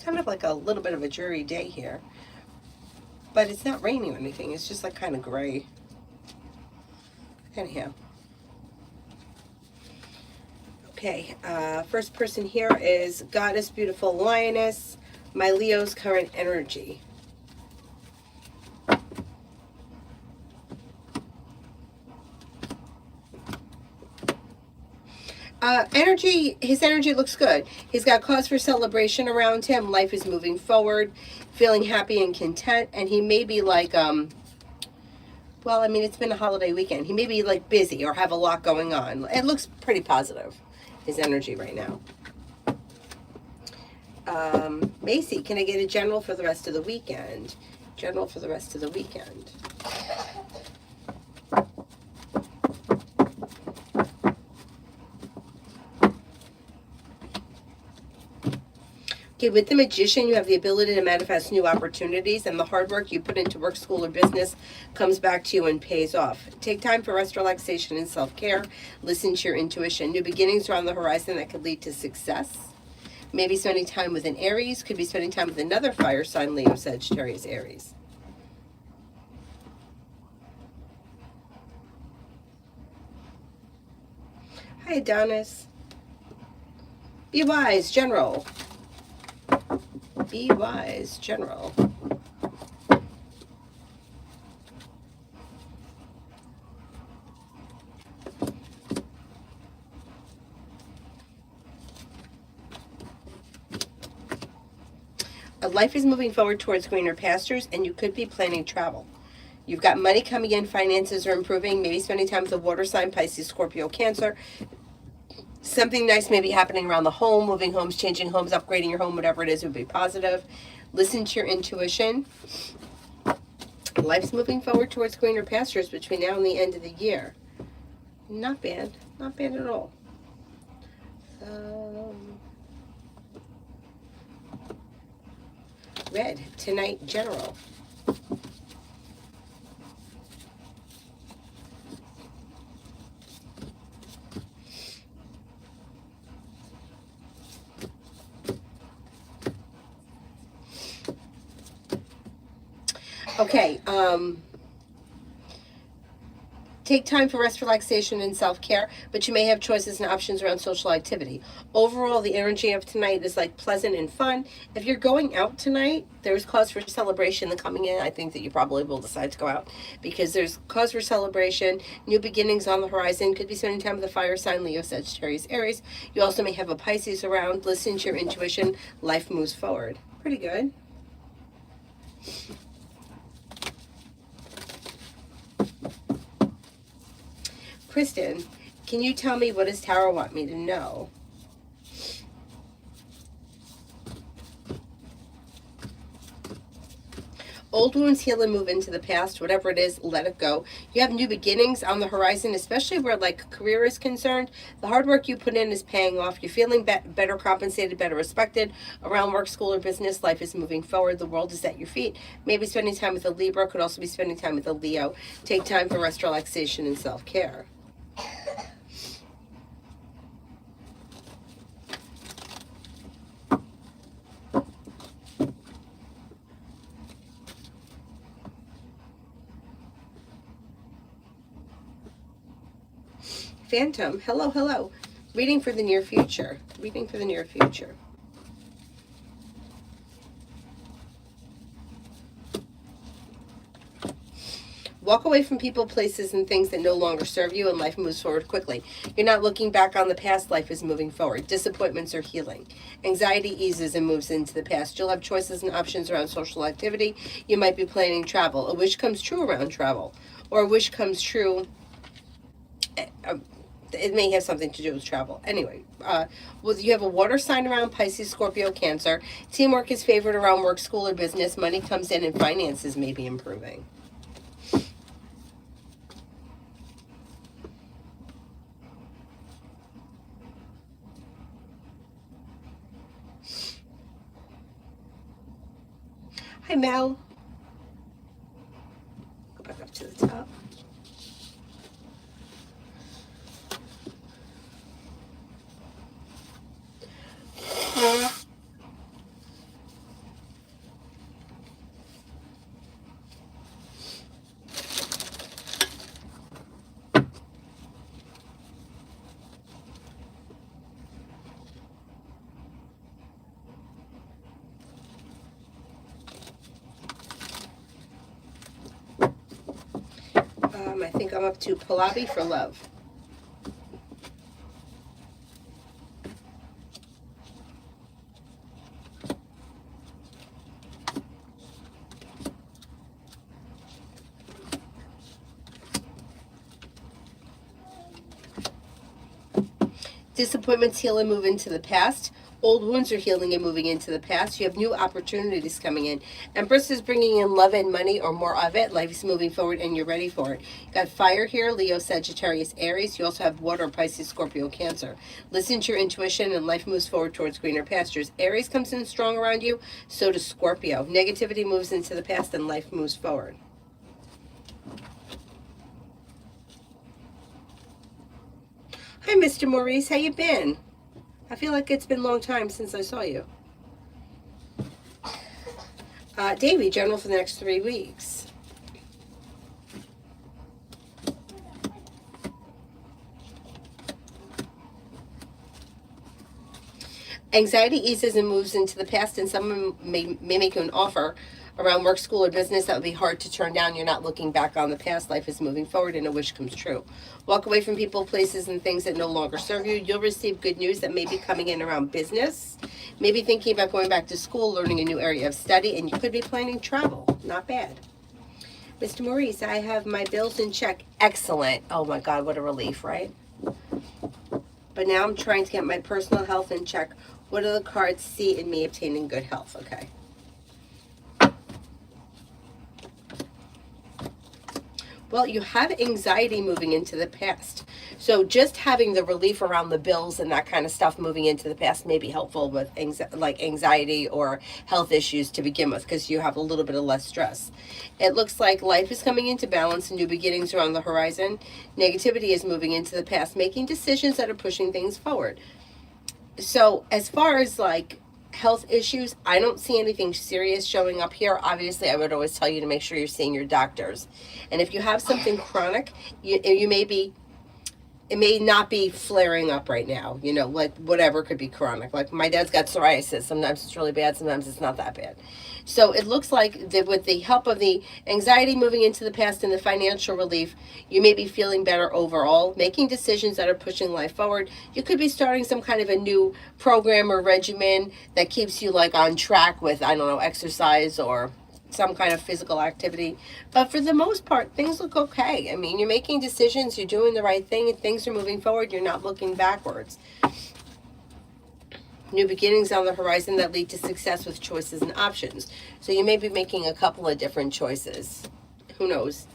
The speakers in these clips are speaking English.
Kind of like a little bit of a dreary day here. But it's not raining or anything. It's just like kind of gray. Anyhow. Okay, first person here is Goddess Beautiful Lioness, my Leo's current energy. His energy looks good. He's got cause for celebration around him. Life is moving forward, feeling happy and content, and he may be like, well, I mean, it's been a holiday weekend. He may be like busy or have a lot going on. It looks pretty positive, his energy right now. Macy, can I get a general for the rest of the weekend? General for the rest of the weekend. Okay, with the Magician, you have the ability to manifest new opportunities, and the hard work you put into work, school, or business comes back to you and pays off. Take time for rest, relaxation, and self-care. Listen to your intuition. New beginnings are on the horizon that could lead to success. Maybe spending time with an Aries. Could be spending time with another fire sign, Leo, Sagittarius, Aries. Hi, Adonis. Be wise, General. Be wise, General. Life is moving forward towards greener pastures, and you could be planning travel. You've got money coming in, finances are improving, maybe spending time with a water sign, Pisces, Scorpio, Cancer. Something nice may be happening around the home, moving homes, changing homes, upgrading your home, whatever it is would be positive. Listen to your intuition. Life's moving forward towards greener pastures between now and the end of the year. Not bad. Not bad at all. Red, tonight, General. Okay, take time for rest, relaxation, and self-care, but you may have choices and options around social activity. Overall, the energy of tonight is like pleasant and fun. If you're going out tonight, there's cause for celebration the coming in. I think that you probably will decide to go out because there's cause for celebration, new beginnings on the horizon. Could be spending time with a fire sign, Leo, Sagittarius, Aries. You also may have a Pisces around. Listen to your intuition. Life moves forward. Pretty good. Kristen, can you tell me what does Tarot want me to know? Old wounds heal and move into the past. Whatever it is, let it go. You have new beginnings on the horizon, especially where like career is concerned. The hard work you put in is paying off. You're feeling better compensated, better respected around work, school, or business. Life is moving forward. The world is at your feet. Maybe spending time with a Libra. Could also be spending time with a Leo. Take time for rest, relaxation, and self-care. Phantom, hello, hello. Reading for the near future. Reading for the near future. Walk away from people, places, and things that no longer serve you, and life moves forward quickly. You're not looking back on the past. Life is moving forward. Disappointments are healing. Anxiety eases and moves into the past. You'll have choices and options around social activity. You might be planning travel. A wish comes true around travel. Or a wish comes true. It may have something to do with travel. Anyway, well, you have a water sign around Pisces, Scorpio, Cancer. Teamwork is favored around work, school, or business. Money comes in and finances may be improving. Hi, Mel. Go back up to the top. up to Pallavi for love. Disappointments heal and move into the past. Old wounds are healing and moving into the past. You have new opportunities coming in. Empress is bringing in love and money, or more of it. Life is moving forward and you're ready for it. You got fire here, Leo, Sagittarius, Aries. You also have water, Pisces, Scorpio, Cancer. Listen to your intuition and life moves forward towards greener pastures. Aries comes in strong around you, so does Scorpio. Negativity moves into the past and life moves forward. Hi, Mr. Maurice. How you been? I feel like it's been a long time since I saw you. Davy, general for the next 3 weeks. Anxiety eases and moves into the past, and someone may make you an offer around work, school, or business that would be hard to turn down. You're not looking back on the past. Life is moving forward and a wish comes true. Walk away from people, places, and things that no longer serve you. You'll receive good news that may be coming in around business. Maybe thinking about going back to school, learning a new area of study, and you could be planning travel. Not bad. Mr. Maurice, I have my bills in check. Excellent. Oh my God, what a relief, right? But now I'm trying to get my personal health in check. What do the cards see in me obtaining good health? Okay. Well, you have anxiety moving into the past. So just having the relief around the bills and that kind of stuff moving into the past may be helpful with anxiety or health issues to begin with, because you have a little bit of less stress. It looks like life is coming into balance and new beginnings are on the horizon. Negativity is moving into the past, making decisions that are pushing things forward. So as far as like health issues, I don't see anything serious showing up here. Obviously, I would always tell you to make sure you're seeing your doctors. And if you have something chronic, you may be, it may not be flaring up right now, you know, like whatever could be chronic. Like my dad's got psoriasis. Sometimes it's really bad, sometimes it's not that bad. So it looks like that with the help of the anxiety moving into the past and the financial relief, you may be feeling better overall, making decisions that are pushing life forward. You could be starting some kind of a new program or regimen that keeps you like on track with, I don't know, exercise or some kind of physical activity. But for the most part, things look okay. I mean, you're making decisions, you're doing the right thing, and things are moving forward. You're not looking backwards. New beginnings on the horizon that lead to success with choices and options. So you may be making a couple of different choices. Who knows?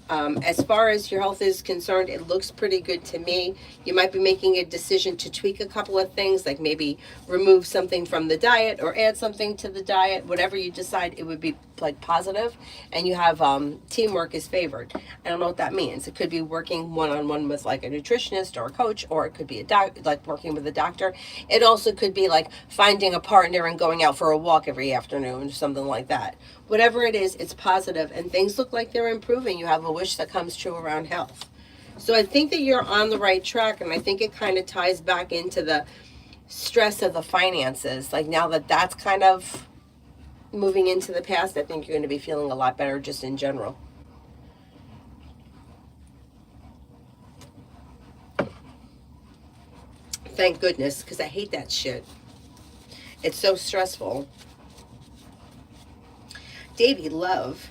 As far as your health is concerned, it looks pretty good to me. You might be making a decision to tweak a couple of things, like maybe remove something from the diet or add something to the diet. Whatever you decide, it would be like positive. And you have teamwork is favored. I don't know what that means. It could be working one-on-one with like a nutritionist or a coach, or it could be like working with a doctor. It also could be like finding a partner and going out for a walk every afternoon, or something like that. Whatever it is, it's positive, and things look like they're improving. You have a wish that comes true around health. So I think that you're on the right track, and I think it kind of ties back into the stress of the finances. Like now that that's kind of moving into the past, I think you're going to be feeling a lot better just in general. Thank goodness, because I hate that shit. It's so stressful. Davy, love.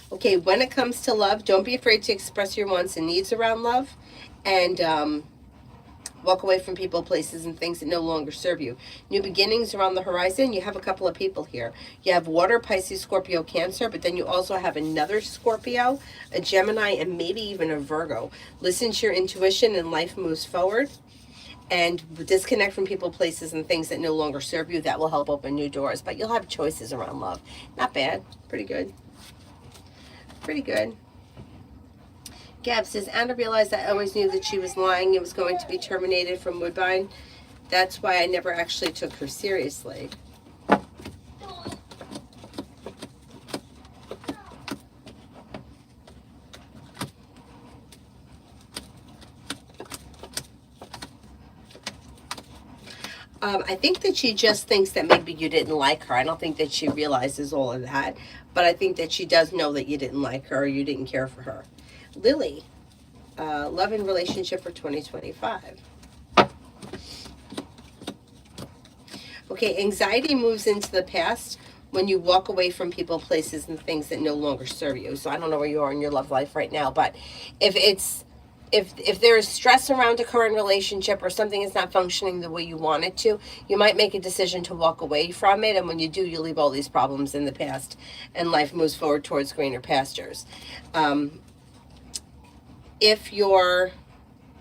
Okay, when it comes to love, don't be afraid to express your wants and needs around love, and walk away from people, places, and things that no longer serve you. New beginnings are on the horizon. You have a couple of people here. You have water, Pisces, Scorpio, Cancer, but then you also have another Scorpio, a Gemini, and maybe even a Virgo. Listen to your intuition and life moves forward. And disconnect from people, places, and things that no longer serve you. That will help open new doors. But you'll have choices around love. Not bad. Pretty good. Pretty good. Gab says, Anna realized I always knew that she was lying. It was going to be terminated from Woodbine. That's why I never actually took her seriously. I think that she just thinks that maybe you didn't like her. I don't think that she realizes all of that, but I think that she does know that you didn't like her or you didn't care for her. Lily, love and relationship for 2025. Okay, anxiety moves into the past when you walk away from people, places, and things that no longer serve you. So I don't know where you are in your love life right now, but if it's if there is stress around a current relationship or something is not functioning the way you want it to, you might make a decision to walk away from it. And when you do, you leave all these problems in the past, and life moves forward towards greener pastures. If you're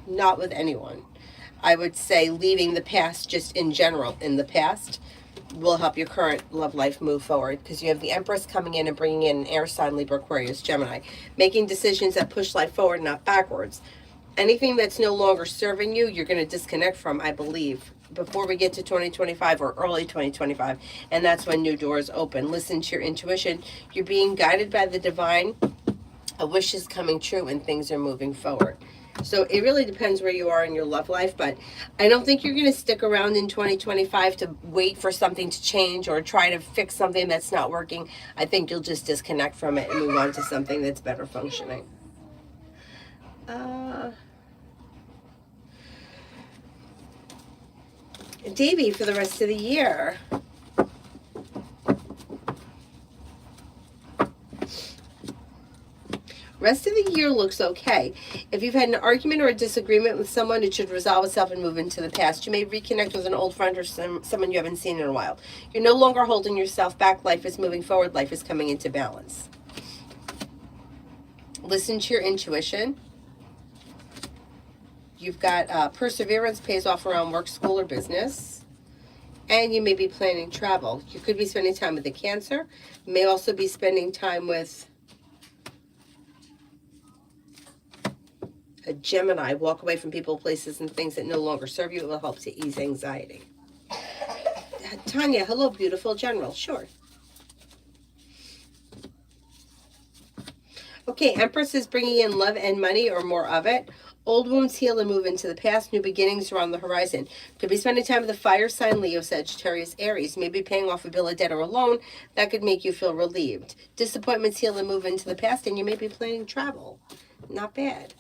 not with anyone, I would say leaving the past just in general in the past will help your current love life move forward, because you have the Empress coming in and bringing in an air sign, Libra, Aquarius, Gemini, making decisions that push life forward, not backwards. Anything that's no longer serving you, you're going to disconnect from, I believe, before we get to 2025 or early 2025. And that's when new doors open. Listen to your intuition. You're being guided by the divine. A wish is coming true and things are moving forward. So it really depends where you are in your love life, but I don't think you're going to stick around in 2025 to wait for something to change or try to fix something that's not working. I think you'll just disconnect from it and move on to something that's better functioning. Davy, for the rest of the year. Rest of the year looks okay. If you've had an argument or a disagreement with someone, it should resolve itself and move into the past. You may reconnect with an old friend or someone you haven't seen in a while. You're no longer holding yourself back. Life is moving forward. Life is coming into balance. Listen to your intuition. You've got perseverance pays off around work, school, or business. And you may be planning travel. You could be spending time with a Cancer. You may also be spending time with a Gemini. Walk away from people, places, and things that no longer serve you. It will help to ease anxiety. Tanya, hello, beautiful general. Sure. Okay, Empress is bringing in love and money or more of it. Old wounds heal and move into the past. New beginnings are on the horizon. Could be spending time with a fire sign, Leo, Sagittarius, Aries. Maybe paying off a bill of debt or a loan. That could make you feel relieved. Disappointments heal and move into the past, and you may be planning travel. Not bad.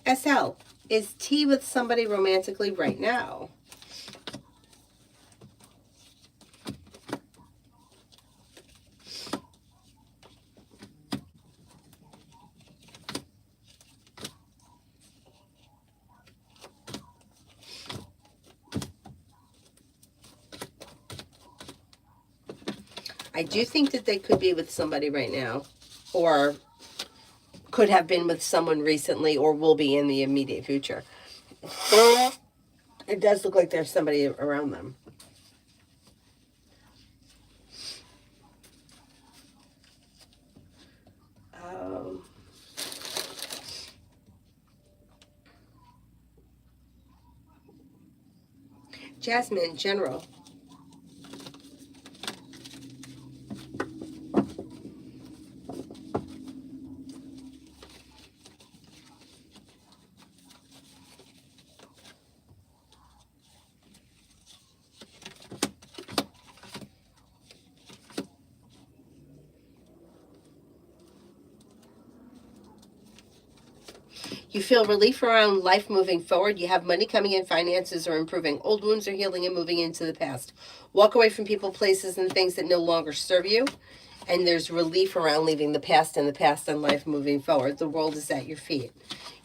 SL, is tea with somebody romantically right now? I do think that they could be with somebody right now, or could have been with someone recently, or will be in the immediate future. It does look like there's somebody around them. Jasmine, general. You feel relief around life moving forward. You have money coming in, finances are improving. Old wounds are healing and moving into the past. Walk away from people, places, and things that no longer serve you. And there's relief around leaving the past and life moving forward. The world is at your feet.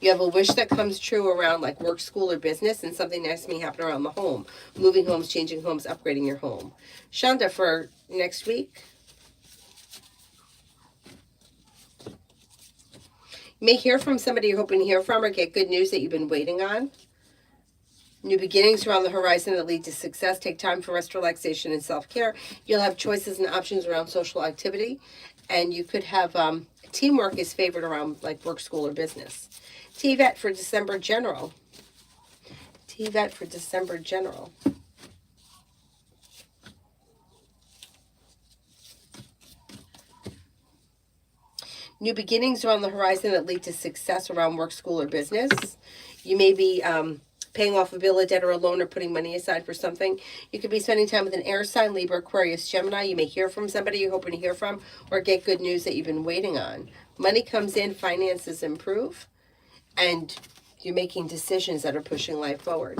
You have a wish that comes true around like work, school, or business, and something nice may happen around the home. Moving homes, changing homes, upgrading your home. Shonda, for next week. You may hear from somebody you're hoping to hear from or get good news that you've been waiting on. New beginnings are on the horizon that lead to success. Take time for rest, relaxation, and self-care. You'll have choices and options around social activity. And you could have teamwork is favored around like work, school, or business. TVET for December general. TVET for December general. New beginnings are on the horizon that lead to success around work, school, or business. You may be paying off a bill, a debt, or a loan, or putting money aside for something. You could be spending time with an air sign, Libra, Aquarius, Gemini. You may hear from somebody you're hoping to hear from, or get good news that you've been waiting on. Money comes in, finances improve, and you're making decisions that are pushing life forward.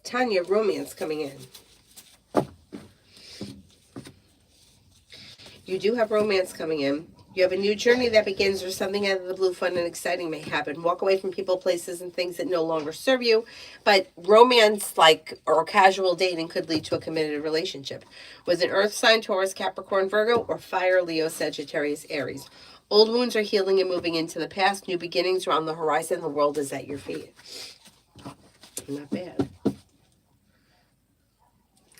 Tanya, romance coming in. You do have romance coming in. You have a new journey that begins, or something out of the blue, fun and exciting may happen. Walk away from people, places, and things that no longer serve you. But romance, like, or casual dating, could lead to a committed relationship with an earth sign, Taurus, Capricorn, Virgo, or fire, Leo, Sagittarius, Aries. Old wounds are healing and moving into the past. New beginnings are on the horizon. The world is at your feet. Not bad.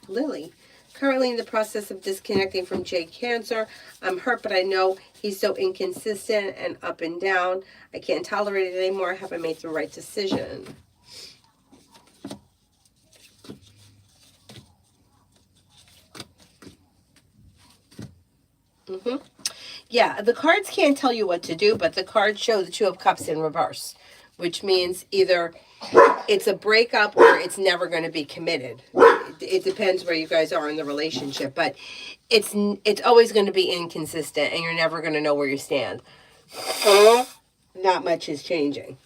Lily. Currently in the process of disconnecting from Jay Cancer. I'm hurt, but I know he's so inconsistent and up and down. I can't tolerate it anymore. Have I made the right decision? Yeah, the cards can't tell you what to do, but the cards show the Two of Cups in reverse, which means either it's a breakup or it's never going to be committed. It depends where you guys are in the relationship, but it's always going to be inconsistent, and you're never going to know where you stand. Not much is changing.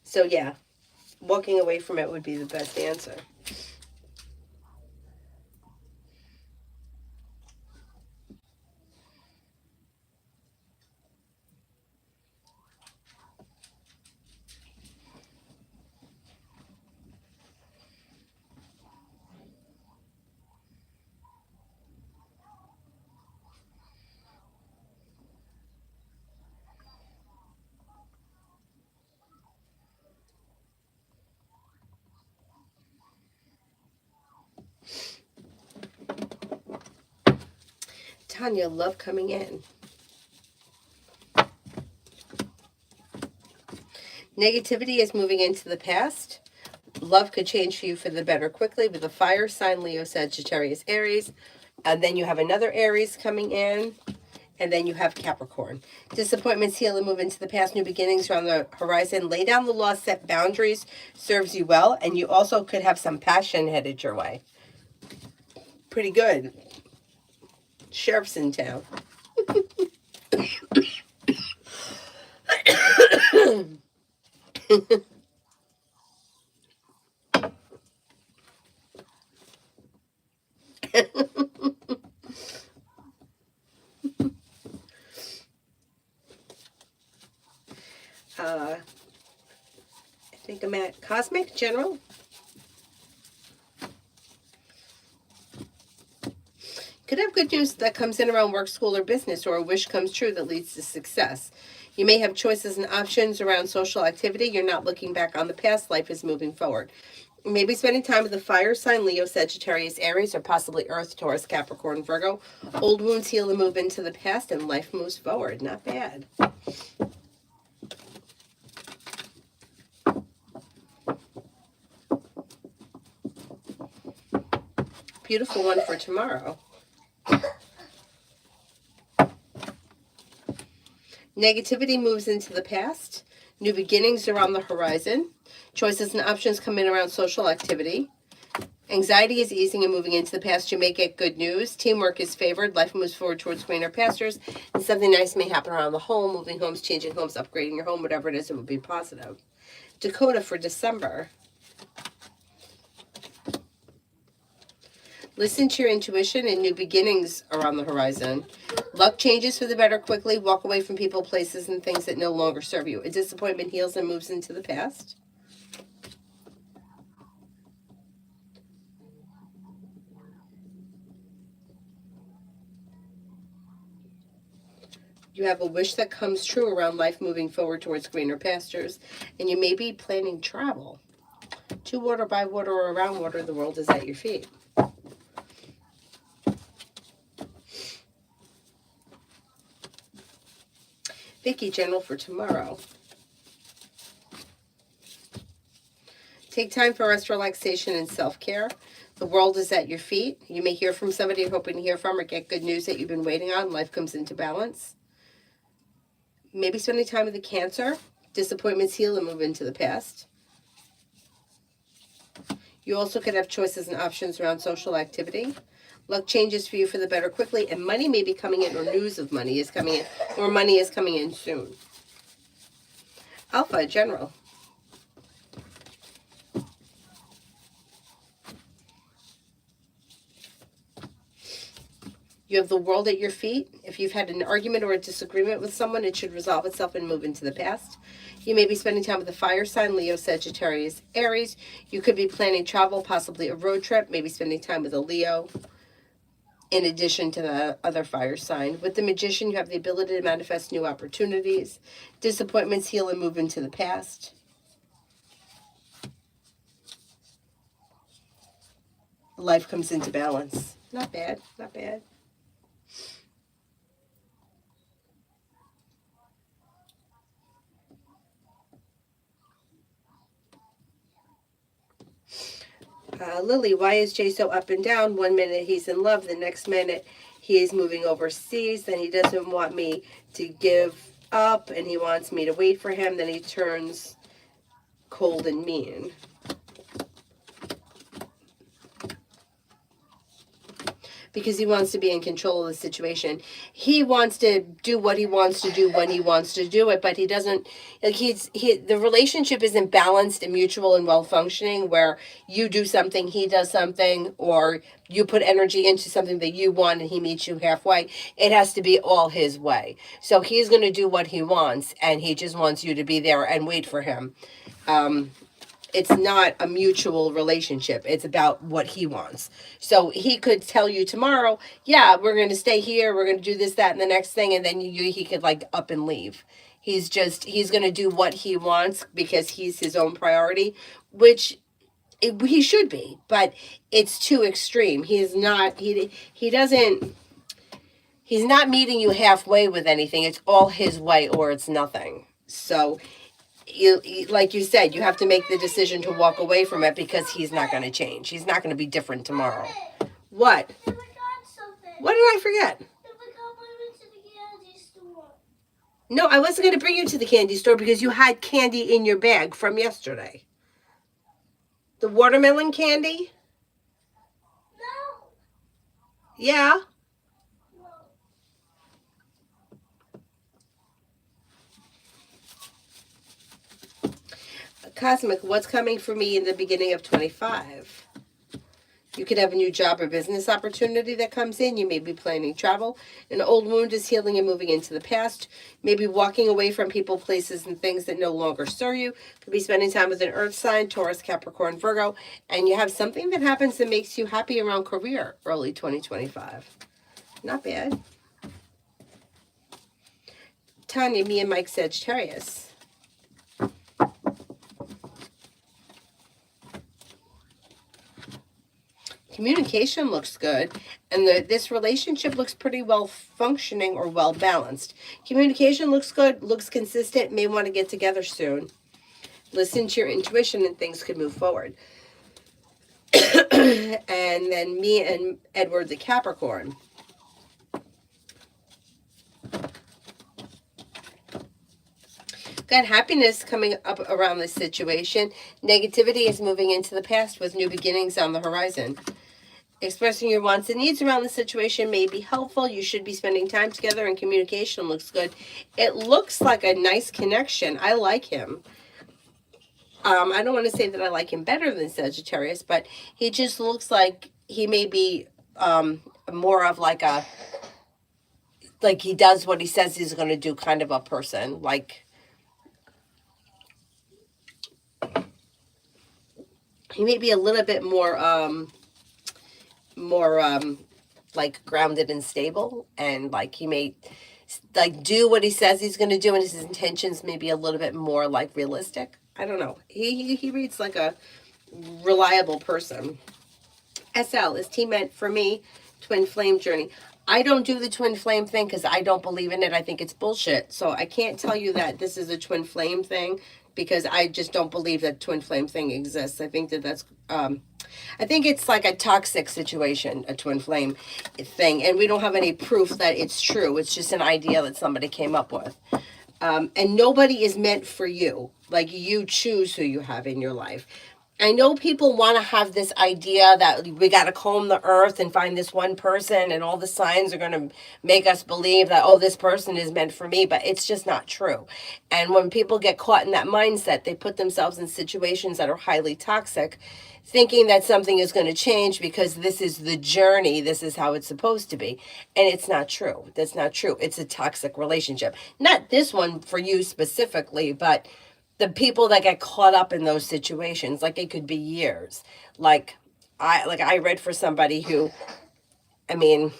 So yeah, walking away from it would be the best answer. Tanya, love coming in. Negativity is moving into the past. Love could change for you for the better quickly with a fire sign, Leo, Sagittarius, Aries. And then you have another Aries coming in. And then you have Capricorn. Disappointments heal and move into the past. New beginnings are on the horizon. Lay down the law, set boundaries, serves you well. And you also could have some passion headed your way. Pretty good. Sheriff's in town. I think I'm at Cosmic General. Could have good news that comes in around work, school, or business, or a wish comes true that leads to success. You may have choices and options around social activity. You're not looking back on the past. Life is moving forward. Maybe spending time with the fire sign, Leo, Sagittarius, Aries, or possibly Earth, Taurus, Capricorn, Virgo. Old wounds heal and move into the past, and life moves forward. Not bad. Beautiful one for tomorrow. Negativity moves into the past. New beginnings are on the horizon. Choices and options come in around social activity. Anxiety is easing and moving into the past. You may get good news. Teamwork is favored. Life moves forward towards greener pastures. And something nice may happen around the home. Moving homes, changing homes, upgrading your home, whatever it is, it would be positive. Dakota for December. Listen to your intuition, and new beginnings are on the horizon. Luck changes for the better quickly. Walk away from people, places, and things that no longer serve you. A disappointment heals and moves into the past. You have a wish that comes true around life moving forward towards greener pastures. And you may be planning travel. To water, by water, or around water, the world is at your feet. Vicky, general for tomorrow. Take time for rest, relaxation, and self-care. The world is at your feet. You may hear from somebody you're hoping to hear from or get good news that you've been waiting on. Life comes into balance. Maybe spending time with the Cancer. Disappointments heal and move into the past. You also could have choices and options around social activity. Luck changes for you for the better quickly, and money may be coming in, or news of money is coming in, or money is coming in soon. Alpha, general. You have the world at your feet. If you've had an argument or a disagreement with someone, it should resolve itself and move into the past. You may be spending time with a fire sign, Leo, Sagittarius, Aries. You could be planning travel, possibly a road trip, maybe spending time with a Leo, in addition to the other fire sign. With the Magician, you have the ability to manifest new opportunities. Disappointments heal and move into the past. Life comes into balance. Not bad, not bad. Lily, why is Jay so up and down? One minute he's in love, the next minute he is moving overseas, then he doesn't want me to give up and he wants me to wait for him, then he turns cold and mean. Because he wants to be in control of the situation. He wants to do what he wants to do when he wants to do it, but he doesn't, like the relationship isn't balanced and mutual and well functioning where you do something, he does something, or you put energy into something that you want and he meets you halfway. It has to be all his way. So he's going to do what he wants and he just wants you to be there and wait for him. It's not a mutual relationship. It's about what he wants. So he could tell you tomorrow, yeah, we're going to stay here. We're going to do this, that, and the next thing. And then he could like up and leave. He's going to do what he wants because he's his own priority, which he should be, but it's too extreme. He's not meeting you halfway with anything. It's all his way or it's nothing. So like you said, you have to make the decision to walk away from it because he's not going to change. He's not going to be different tomorrow. What? I forgot something. What did I forget? No, I wasn't going to bring you to the candy store because you had candy in your bag from yesterday. The watermelon candy? No. Yeah. Cosmic, what's coming for me in the beginning of 25? You could have a new job or business opportunity that comes in. You may be planning travel. An old wound is healing and moving into the past. Maybe walking away from people, places, and things that no longer serve you. Could be spending time with an earth sign, Taurus, Capricorn, Virgo. And you have something that happens that makes you happy around career early 2025. Not bad. Tanya, me and Mike, Sagittarius. Communication looks good, and this relationship looks pretty well functioning or well balanced. Communication looks good, looks consistent, may want to get together soon. Listen to your intuition and things could move forward. And then me and Edward the Capricorn. Got happiness coming up around this situation. Negativity is moving into the past with new beginnings on the horizon. Expressing your wants and needs around the situation may be helpful. You should be spending time together and communication looks good. It looks like a nice connection. I like him. I don't want to say that I like him better than Sagittarius, but he just looks like he may be more of like he does what he says he's going to do kind of a person. Like, he may be a little bit more like grounded and stable, and like he may like do what he says he's going to do, and his intentions may be a little bit more like realistic. I don't know. He reads like a reliable person. SL, is T meant for me? Twin flame journey. I don't do the twin flame thing because I don't believe in it. I think it's bullshit. So I can't tell you that this is a twin flame thing. because I just don't believe that twin flame thing exists. I think that I think it's like a toxic situation, a twin flame thing, and we don't have any proof that it's true. It's just an idea that somebody came up with. And nobody is meant for you. Like, you choose who you have in your life. I know people want to have this idea that we got to comb the earth and find this one person, and all the signs are going to make us believe that, oh, this person is meant for me, but it's just not true. And when people get caught in that mindset, they put themselves in situations that are highly toxic, thinking that something is going to change because this is the journey, this is how it's supposed to be. And it's not true. That's not true. It's a toxic relationship. Not this one for you specifically, but the people that get caught up in those situations, like it could be years. I read for somebody who, I mean,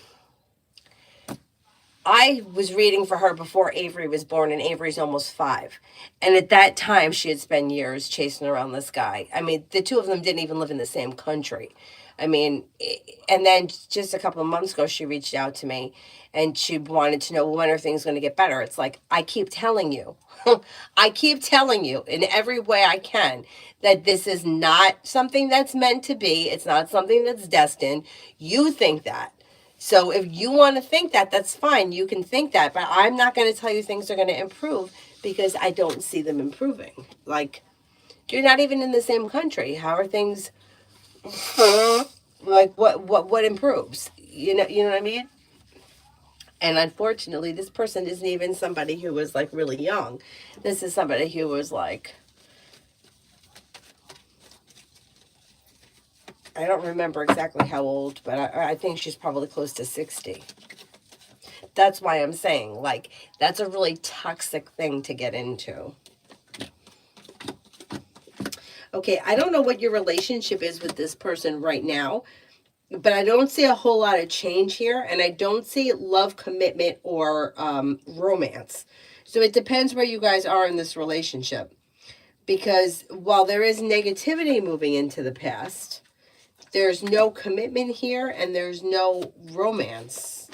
I was reading for her before Avery was born, and Avery's almost 5. And at that time, she had spent years chasing around this guy. I mean, the two of them didn't even live in the same country. I mean, and then just a couple of months ago, she reached out to me and she wanted to know, when are things going to get better? It's like, I keep telling you, I keep telling you in every way I can that this is not something that's meant to be. It's not something that's destined. You think that. So if you want to think that, that's fine. You can think that, but I'm not going to tell you things are going to improve because I don't see them improving. Like, you're not even in the same country. How are things? Like, what improves? You know what I mean? And unfortunately, this person isn't even somebody who was like really young. This is somebody who was like, I don't remember exactly how old, but I think she's probably close to 60. That's why I'm saying, like, that's a really toxic thing to get into. Okay, I don't know what your relationship is with this person right now, but I don't see a whole lot of change here, and I don't see love, commitment, or romance. So it depends where you guys are in this relationship. Because while there is negativity moving into the past, there's no commitment here, and there's no romance.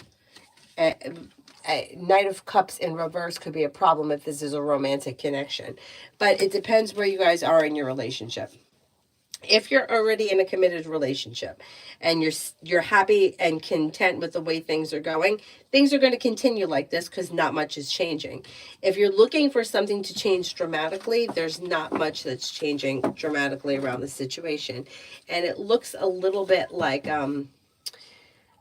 Knight of Cups in reverse could be a problem if this is a romantic connection. But it depends where you guys are in your relationship. If you're already in a committed relationship and you're happy and content with the way things are going to continue like this because not much is changing. If you're looking for something to change dramatically, there's not much that's changing dramatically around the situation. And it looks a little bit like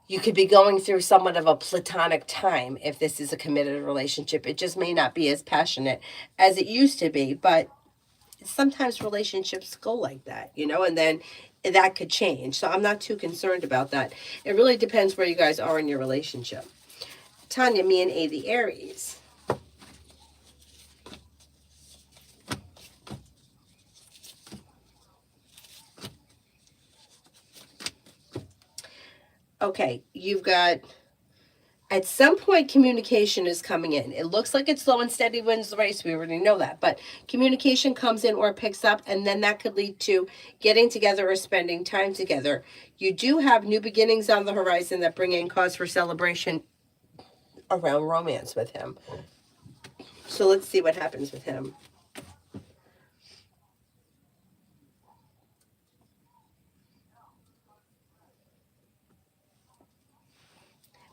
you could be going through somewhat of a platonic time if this is a committed relationship. It just may not be as passionate as it used to be, but sometimes relationships go like that, and then that could change. So I'm not too concerned about that. It really depends where you guys are in your relationship. Tanya, me and A, the Aries. Okay, you've got, at some point, communication is coming in. It looks like it's slow and steady wins the race. We already know that. But communication comes in or picks up, and then that could lead to getting together or spending time together. You do have new beginnings on the horizon that bring in cause for celebration around romance with him. So let's see what happens with him.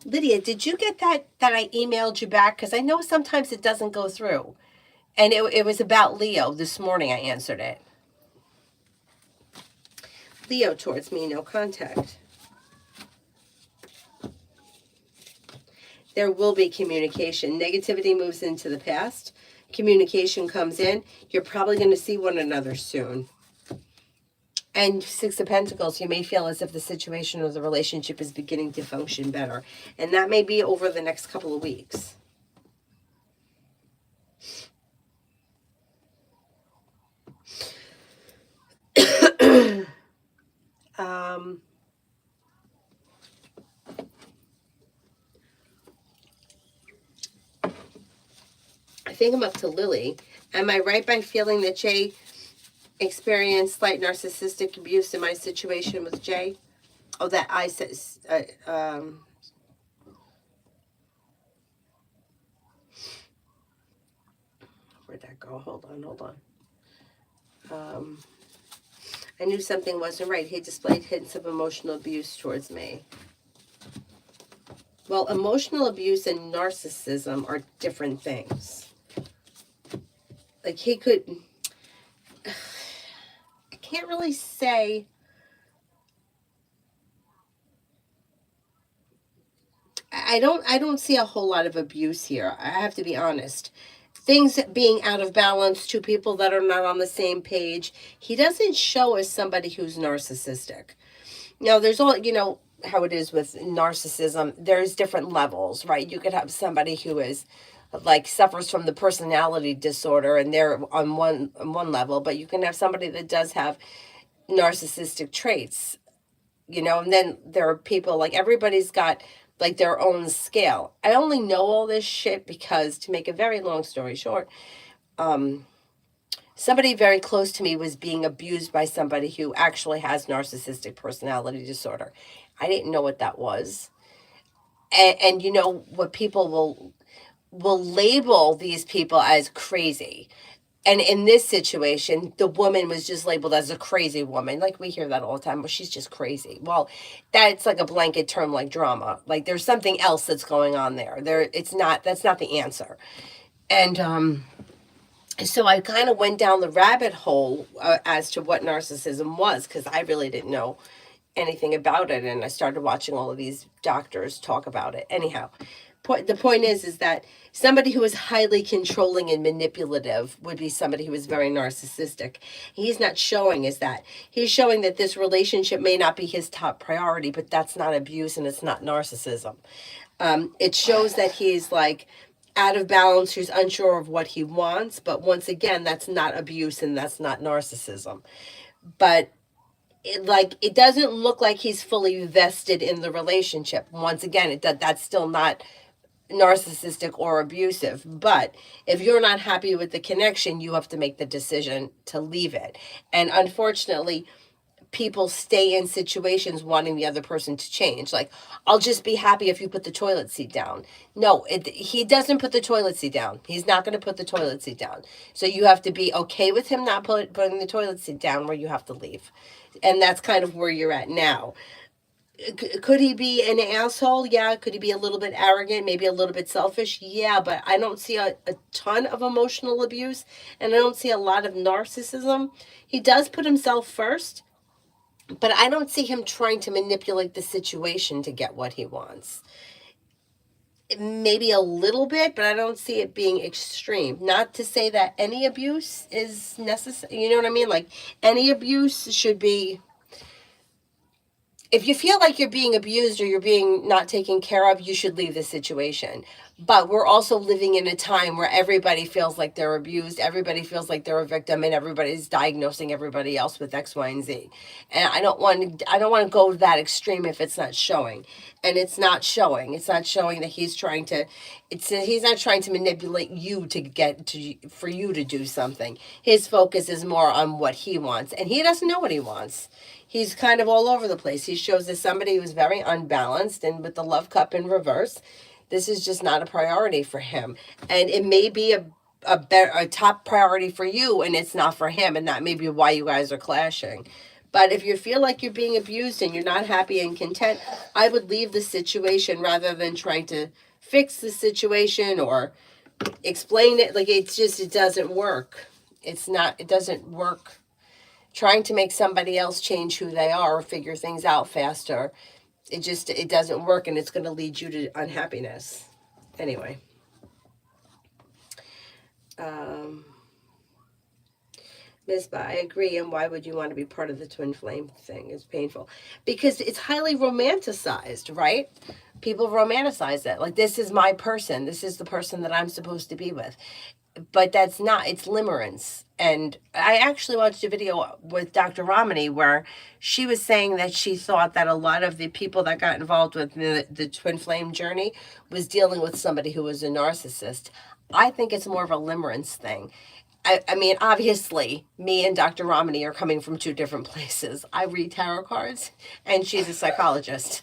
Lydia, did you get that I emailed you back? Because I know sometimes it doesn't go through. And it was about Leo. This morning I answered it. Leo towards me, no contact. There will be communication. Negativity moves into the past. Communication comes in. You're probably going to see one another soon. And 6 of Pentacles, you may feel as if the situation or the relationship is beginning to function better. And that may be over the next couple of weeks. I think I'm up to Lily. Am I right by feeling that Jay experienced slight narcissistic abuse in my situation with Jay? Oh, that I said. Where'd that go? Hold on. Um, I knew something wasn't right. He displayed hints of emotional abuse towards me. Well, emotional abuse and narcissism are different things. Like he could, I can't really say. I don't see a whole lot of abuse here. I have to be honest. Things being out of balance, two people that are not on the same page. He doesn't show as somebody who's narcissistic. Now, there's all, how it is with narcissism. There's different levels, right? You could have somebody who is like suffers from the personality disorder and they're on one level, but you can have somebody that does have narcissistic traits, and then there are people like everybody's got like their own scale. I only know all this shit because, to make a very long story short, um somebody very close to me was being abused by somebody who actually has narcissistic personality disorder. I didn't know what that was. And you know what, people will label these people as crazy. And in this situation, the woman was just labeled as a crazy woman. Like we hear that all the time, but she's just crazy. Well, that's like a blanket term, like drama. Like there's something else that's going on there. It's not, that's not the answer. And so I kind of went down the rabbit hole as to what narcissism was, because I really didn't know anything about it, and I started watching all of these doctors talk about it. Anyhow, the point is that somebody who is highly controlling and manipulative would be somebody who is very narcissistic. He's not showing is that. He's showing that this relationship may not be his top priority, but that's not abuse and it's not narcissism. It shows that he's like out of balance, who's unsure of what he wants, but once again, that's not abuse and that's not narcissism. But it doesn't look like he's fully vested in the relationship. Once again, that's still not narcissistic or abusive. But if you're not happy with the connection, you have to make the decision to leave it. And unfortunately, people stay in situations wanting the other person to change. Like, I'll just be happy if you put the toilet seat down. No, he doesn't put the toilet seat down. He's not going to put the toilet seat down. So you have to be okay with him not putting the toilet seat down, where you have to leave. And that's kind of where you're at now. Could he be an asshole? Yeah. Could he be a little bit arrogant, maybe a little bit selfish? Yeah, but I don't see a ton of emotional abuse, and I don't see a lot of narcissism. He does put himself first, but I don't see him trying to manipulate the situation to get what he wants. Maybe a little bit, but I don't see it being extreme. Not to say that any abuse is necessary. You know what I mean? Like, any abuse should be, if you feel like you're being abused or you're being not taken care of, you should leave the situation. But we're also living in a time where everybody feels like they're abused, everybody feels like they're a victim, and everybody's diagnosing everybody else with X, Y, and Z. And I don't want to go to that extreme if it's not showing. And it's not showing. It's not showing that he's not trying to manipulate you to get to for you to do something. His focus is more on what he wants, and he doesn't know what he wants. He's kind of all over the place. He shows as somebody who's very unbalanced, and with the love cup in reverse, this is just not a priority for him. And it may be a top priority for you, and it's not for him, and that may be why you guys are clashing. But if you feel like you're being abused and you're not happy and content, I would leave the situation rather than trying to fix the situation or explain it. Like, it doesn't work. It doesn't work. Trying to make somebody else change who they are or figure things out faster, it doesn't work, and it's going to lead you to unhappiness. Anyway, Ms. Ba, I agree. And why would you want to be part of the twin flame thing? It's painful because it's highly romanticized, right? People romanticize it. Like, this is my person. This is the person that I'm supposed to be with. But that's not, it's limerence. And I actually watched a video with Dr. Ramani where she was saying that she thought that a lot of the people that got involved with the twin flame journey was dealing with somebody who was a narcissist. I think it's more of a limerence thing. I mean, obviously, me and Dr. Ramani are coming from two different places. I read tarot cards, and she's a psychologist.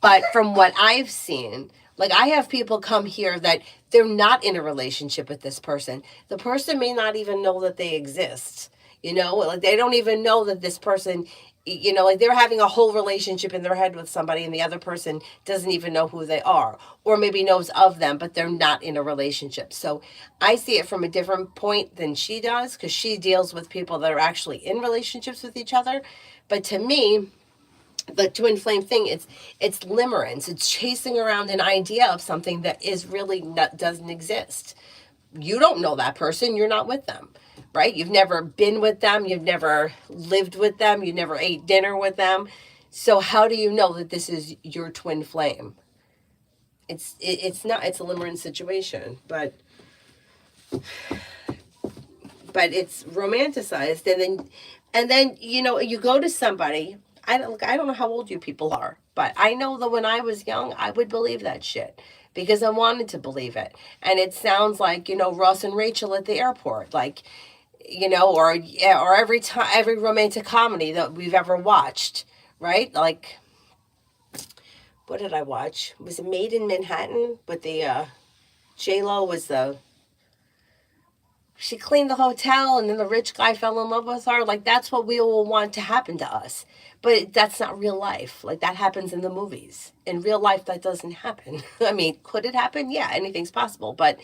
But from what I've seen, like, I have people come here that they're not in a relationship with this person. The person may not even know that they exist. You know, like they don't even know that this person, you know, like they're having a whole relationship in their head with somebody and the other person doesn't even know who they are, or maybe knows of them, but they're not in a relationship. So I see it from a different point than she does, because she deals with people that are actually in relationships with each other. But to me, the twin flame thing, it's limerence. It's chasing around an idea of something that is really not, doesn't exist. You don't know that person, you're not with them, right? You've never been with them, you've never lived with them, you never ate dinner with them. So how do you know that this is your twin flame? It's not, it's a limerence situation, but it's romanticized. And then you know, you go to somebody. I don't know how old you people are, but I know that when I was young, I would believe that shit because I wanted to believe it. And it sounds like, you know, Ross and Rachel at the airport, like, you know, or yeah, or every time, every romantic comedy that we've ever watched, right? Like, what did I watch? Was it Made in Manhattan with the J Lo was the, she cleaned the hotel and then the rich guy fell in love with her. Like, that's what we will want to happen to us. But that's not real life. Like, that happens in the movies. In real life, that doesn't happen. I mean, could it happen? Yeah, anything's possible. But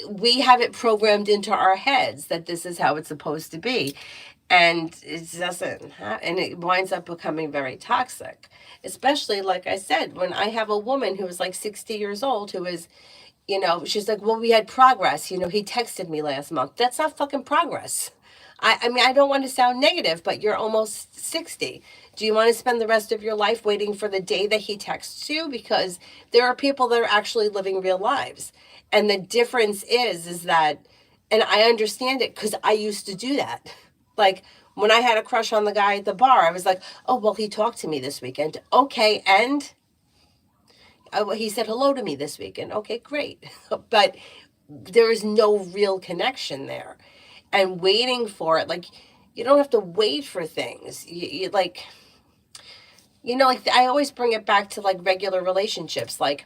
we have it programmed into our heads that this is how it's supposed to be. And it doesn't and it winds up becoming very toxic. Especially, like I said, when I have a woman who is like 60 years old who is, you know, she's like, well, we had progress. You know, he texted me last month. That's not fucking progress. I mean, I don't want to sound negative, but you're almost 60. Do you want to spend the rest of your life waiting for the day that he texts you? Because there are people that are actually living real lives. And the difference is that, and I understand it because I used to do that. Like, when I had a crush on the guy at the bar, I was like, oh, well, he talked to me this weekend. Okay, and he said hello to me this weekend. Okay, great. But there is no real connection there. And waiting for it, like, you don't have to wait for things. You like, you know, like I always bring it back to like regular relationships. Like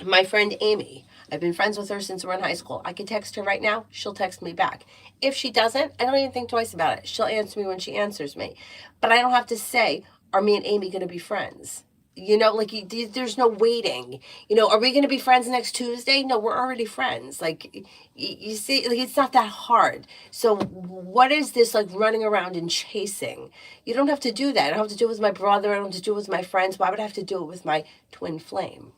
my friend Amy, I've been friends with her since we're in high school. I could text her right now, she'll text me back. If she doesn't, I don't even think twice about it. She'll answer me when she answers me. But I don't have to say, are me and Amy going to be friends? You know, like there's no waiting. You know, are we going to be friends next Tuesday? No, we're already friends. Like, you see, like it's not that hard. So what is this like running around and chasing? You don't have to do that. I don't have to do it with my brother. I don't have to do it with my friends. Why would I have to do it with my twin flame?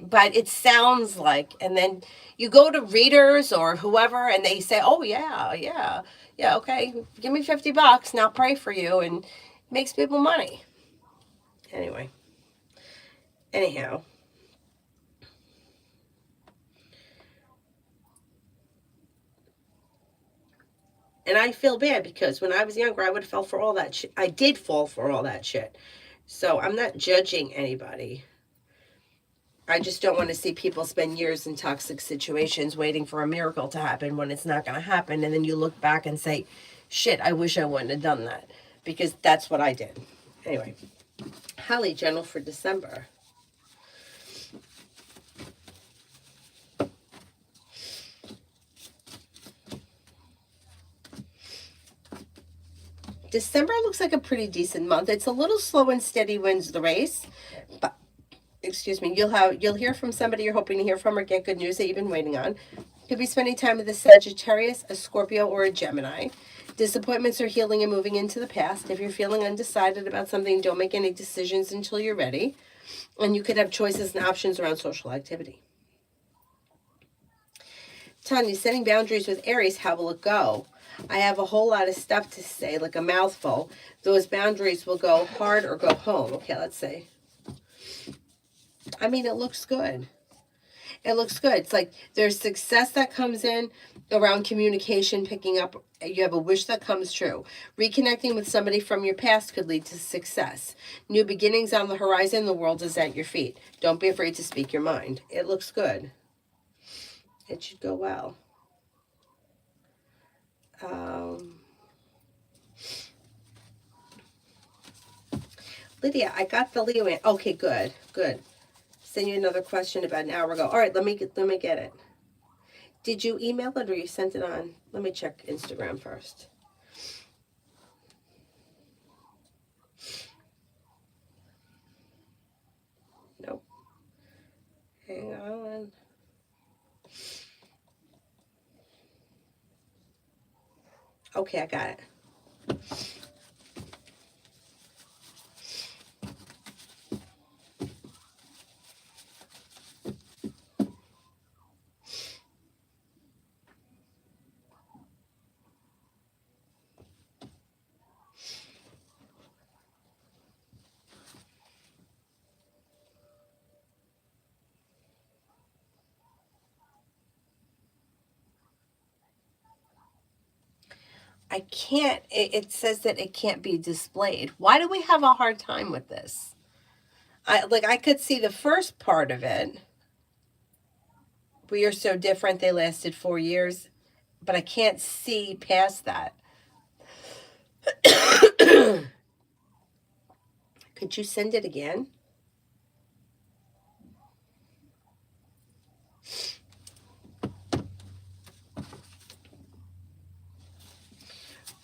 But it sounds like, and then you go to readers or whoever and they say, oh yeah, okay, give me $50 and I'll pray for you, and it makes people money. Anyway, anyhow, and I feel bad because when I was younger, I would have fell for all that shit. I did fall for all that shit. So I'm not judging anybody. I just don't want to see people spend years in toxic situations waiting for a miracle to happen when it's not going to happen. And then you look back and say, shit, I wish I wouldn't have done that, because that's what I did. Anyway, Holly General for December. December looks like a pretty decent month. It's a little slow and steady wins the race, but excuse me, you'll hear from somebody you're hoping to hear from or get good news that you've been waiting on. You'll be spending time with a Sagittarius, a Scorpio, or a Gemini. Disappointments are healing and moving into the past. If you're feeling undecided about something, don't make any decisions until you're ready. And you could have choices and options around social activity. Tanya, setting boundaries with Aries, how will it go? I have a whole lot of stuff to say, like a mouthful. Those boundaries will go hard or go home. Okay, let's see. I mean, it looks good. It looks good. It's like there's success that comes in around communication, picking up. You have a wish that comes true. Reconnecting with somebody from your past could lead to success. New beginnings on the horizon. The world is at your feet. Don't be afraid to speak your mind. It looks good. It should go well. Lydia, I got the Leo in. Okay, good. Send you another question about an hour ago. All right, let me get it. Did you email it or you sent it on? Let me check Instagram first. Nope. Hang on. Okay, I got it. I can't, it says that it can't be displayed. Why do we have a hard time with this? I could see the first part of it. We are so different. They lasted 4 years, but I can't see past that. Could you send it again?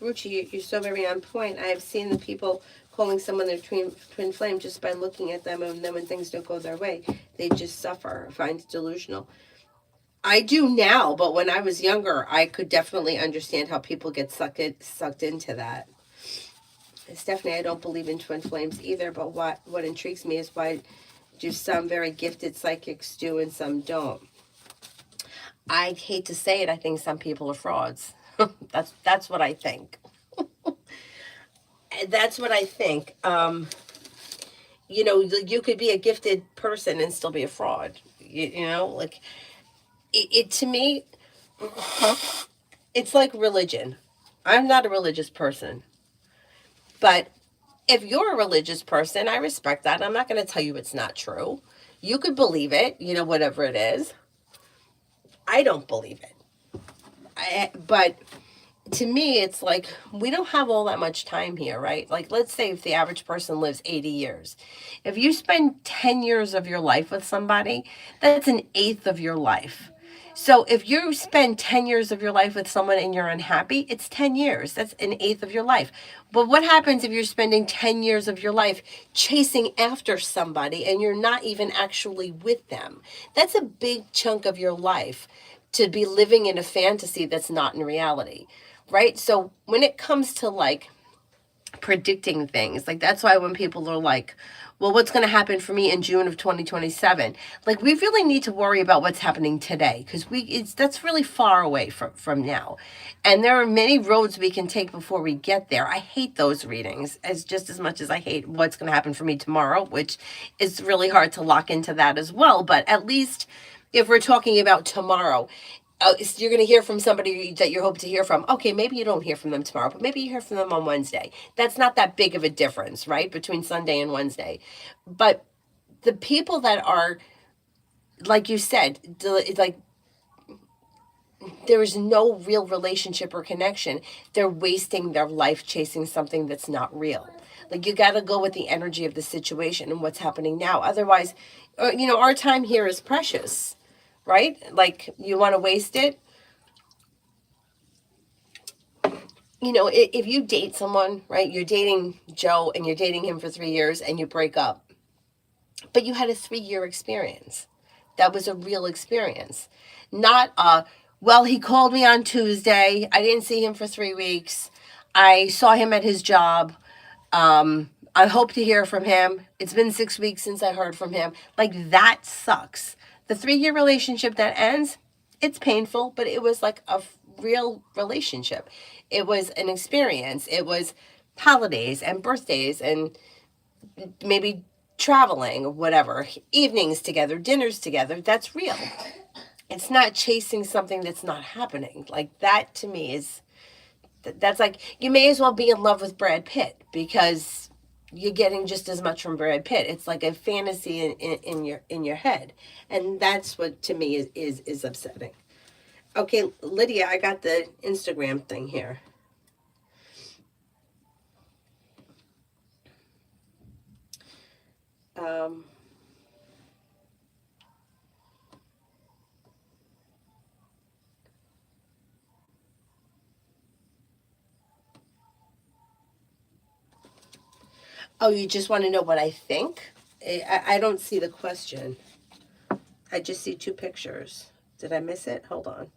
Ruchi, you're so very on point. I have seen the people calling someone their twin flame just by looking at them, and then when things don't go their way, they just suffer, find it delusional. I do now, but when I was younger, I could definitely understand how people get sucked into that. Stephanie, I don't believe in twin flames either, but what intrigues me is why do some very gifted psychics do and some don't. I hate to say it, I think some people are frauds. That's what I think. That's what I think. You could be a gifted person and still be a fraud. Like it to me, it's like religion. I'm not a religious person, but if you're a religious person, I respect that. I'm not going to tell you it's not true. You could believe it, whatever it is. I don't believe it. But to me, it's like we don't have all that much time here, right? Like, let's say if the average person lives 80 years. If you spend 10 years of your life with somebody, that's an eighth of your life. So if you spend 10 years of your life with someone and you're unhappy, it's 10 years. That's an eighth of your life. But what happens if you're spending 10 years of your life chasing after somebody and you're not even actually with them? That's a big chunk of your life to be living in a fantasy that's not in reality, right? So when it comes to like predicting things, like that's why when people are like, well, what's going to happen for me in June of 2027? Like, we really need to worry about what's happening today, because that's really far away from now. And there are many roads we can take before we get there. I hate those readings as much as I hate what's going to happen for me tomorrow, which is really hard to lock into that as well. But at least if we're talking about tomorrow, you're going to hear from somebody that you hope to hear from. Okay, maybe you don't hear from them tomorrow, but maybe you hear from them on Wednesday. That's not that big of a difference, right, between Sunday and Wednesday. But the people that are, like you said, like there is no real relationship or connection. They're wasting their life chasing something that's not real. Like, you got to go with the energy of the situation and what's happening now. Otherwise, our time here is precious, right? Like, you want to waste it. If you date someone, right, you're dating Joe and you're dating him for 3 years and you break up, but you had a 3-year experience. That was a real experience. Not well, he called me on Tuesday. I didn't see him for 3 weeks. I saw him at his job. I hope to hear from him. It's been 6 weeks since I heard from him. Like, that sucks. The 3-year relationship that ends, it's painful, but it was like a real relationship. It was an experience. It was holidays and birthdays and maybe traveling or whatever, evenings together, dinners together. That's real. It's not chasing something that's not happening. Like, that to me is, that's like, you may as well be in love with Brad Pitt, because you're getting just as much from Brad Pitt. It's like a fantasy in your head, and that's what to me is upsetting. Okay, Lydia, I got the Instagram thing here. Um, Oh, you just want to know what I think? I don't see the question. I just see two pictures. Did I miss it? Hold on.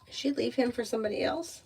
Did she leave him for somebody else?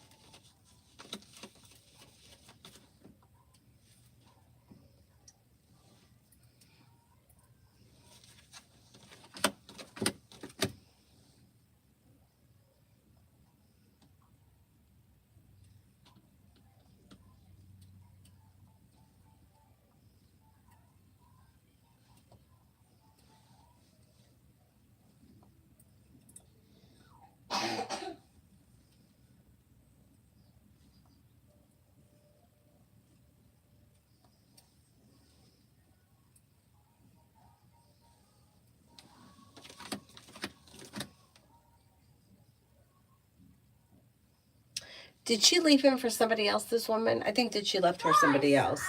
Did she leave him for somebody else, this woman? I think that she left for somebody else.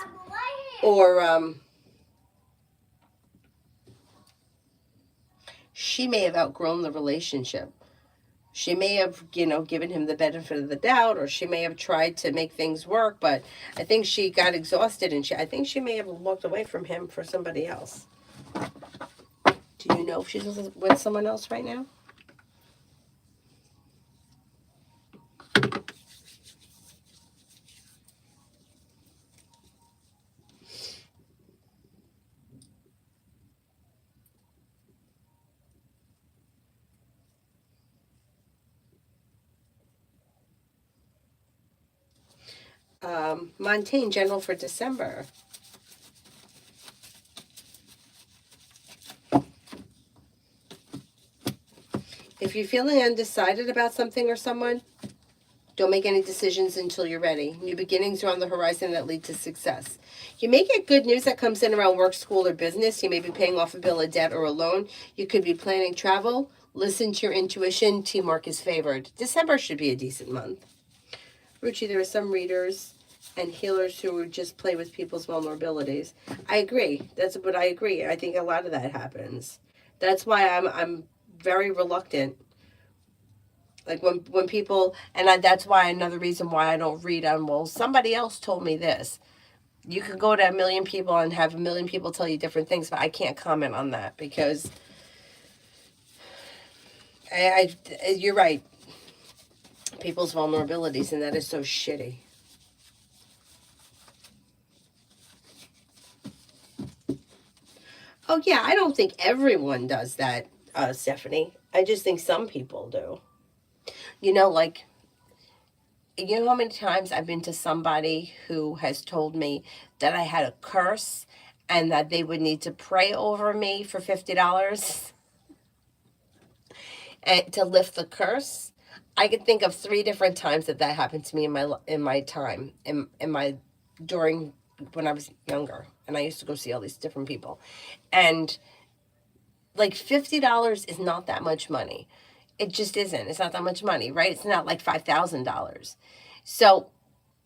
Or she may have outgrown the relationship. She may have, given him the benefit of the doubt, or she may have tried to make things work, but I think she got exhausted, and I think she may have walked away from him for somebody else. Do you know if she's with someone else right now? Montaigne General for December. If you're feeling undecided about something or someone, don't make any decisions until you're ready. New beginnings are on the horizon that lead to success. You may get good news that comes in around work, school, or business. You may be paying off a bill, a debt, or a loan. You could be planning travel. Listen to your intuition. Teamwork is favored. December should be a decent month. Ruchi, there are some readers and healers who would just play with people's vulnerabilities. I agree. That's what I agree. I think a lot of that happens. That's why I'm very reluctant. Like when people, that's why another reason why I don't read on, well, somebody else told me this. You could go to a million people and have a million people tell you different things, but I can't comment on that because you're right. People's vulnerabilities, and that is so shitty. Oh yeah, I don't think everyone does that, Stephanie. I just think some people do. Like, you know how many times I've been to somebody who has told me that I had a curse and that they would need to pray over me for $50 and to lift the curse. I could think of 3 different times that happened to me in my time in my during when I was younger, and I used to go see all these different people, and like $50 is not that much money. It just isn't. It's not that much money, right? It's not like $5,000. So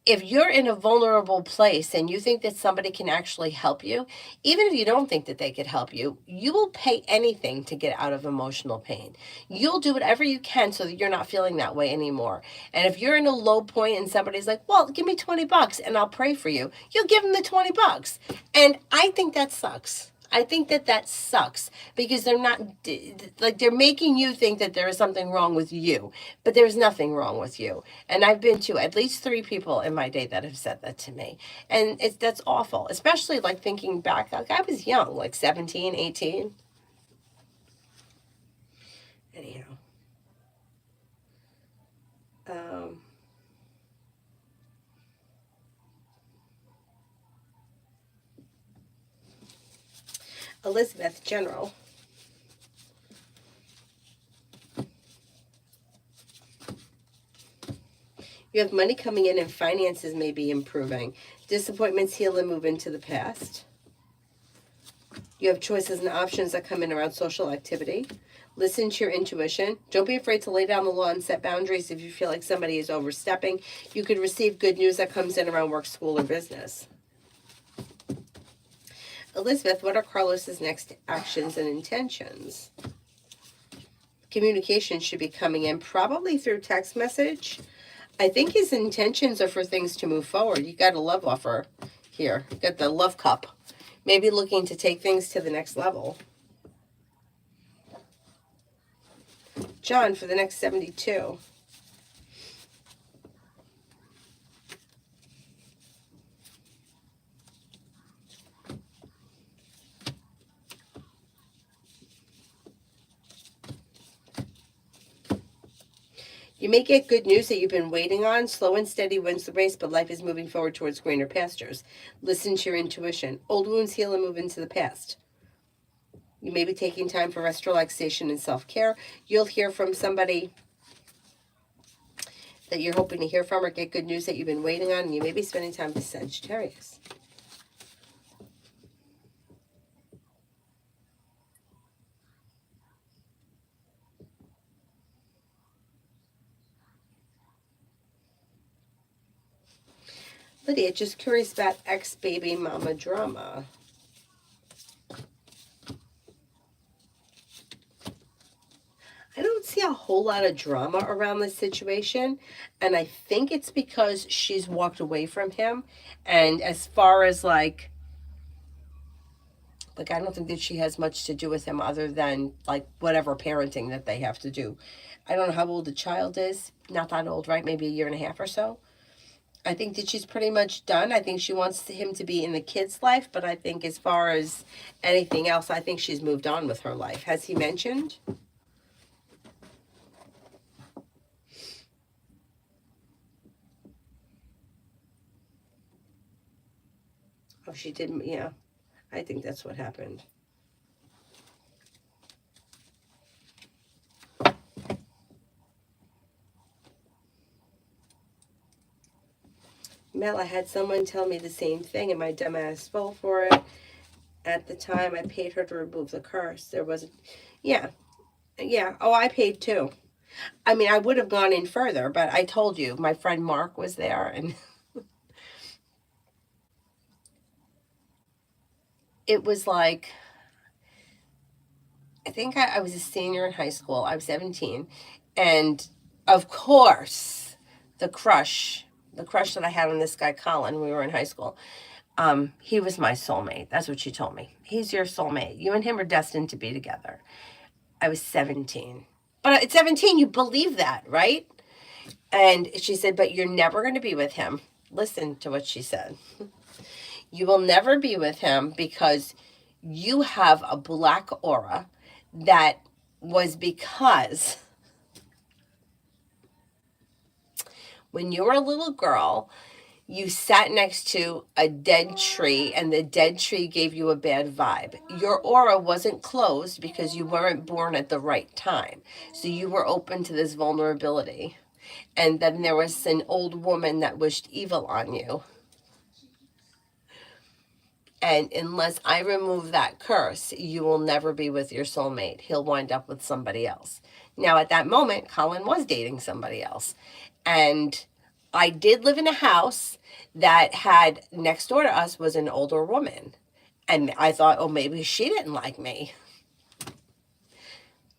if you're in a vulnerable place and you think that somebody can actually help you, even if you don't think that they could help you, you will pay anything to get out of emotional pain. You'll do whatever you can so that you're not feeling that way anymore. And if you're in a low point and somebody's like, well, give me $20 and I'll pray for you, you'll give them the $20. And I think that sucks. I think that sucks because they're not, like, they're making you think that there is something wrong with you, but there's nothing wrong with you. And I've been to at least 3 people in my day that have said that to me. And that's awful, especially like thinking back, like I was young, like 17, 18. Anyhow. Elizabeth, General. You have money coming in and finances may be improving. Disappointments heal and move into the past. You have choices and options that come in around social activity. Listen to your intuition. Don't be afraid to lay down the law and set boundaries if you feel like somebody is overstepping. You could receive good news that comes in around work, school, or business. Elizabeth, what are Carlos's next actions and intentions? Communication should be coming in probably through text message. I think his intentions are for things to move forward. You got a love offer here. You got the love cup. Maybe looking to take things to the next level. John, for the next 72. You may get good news that you've been waiting on. Slow and steady wins the race, but life is moving forward towards greener pastures. Listen to your intuition. Old wounds heal and move into the past. You may be taking time for rest, relaxation, and self-care. You'll hear from somebody that you're hoping to hear from or get good news that you've been waiting on, and you may be spending time with Sagittarius. Lydia, just curious about ex-baby mama drama. I don't see a whole lot of drama around this situation, and I think it's because she's walked away from him. And as far as like I don't think that she has much to do with him other than like whatever parenting that they have to do. I don't know how old the child is. Not that old, right? Maybe a year and a half or so. I think that she's pretty much done. I think she wants him to be in the kid's life, but I think as far as anything else, I think she's moved on with her life. Has he mentioned? Oh, she didn't. Yeah, I think that's what happened. Mel, I had someone tell me the same thing, and my dumbass fell for it. At the time, I paid her to remove the curse. There wasn't. Yeah. Yeah. Oh, I paid too. I mean, I would have gone in further, but I told you, my friend Mark was there, and it was like, I think I was a senior in high school. I was 17. And of course, the crush that I had on this guy, Colin, when we were in high school, he was my soulmate. That's what she told me. He's your soulmate. You and him are destined to be together. I was 17. But at 17, you believe that, right? And she said, but you're never going to be with him. Listen to what she said. You will never be with him because you have a black aura that was because when you were a little girl, you sat next to a dead tree and the dead tree gave you a bad vibe. Your aura wasn't closed because you weren't born at the right time. So you were open to this vulnerability. And then there was an old woman that wished evil on you. And unless I remove that curse, you will never be with your soulmate. He'll wind up with somebody else. Now, at that moment, Colin was dating somebody else. And I did live in a house that had next door to us was an older woman. And I thought, oh, maybe she didn't like me.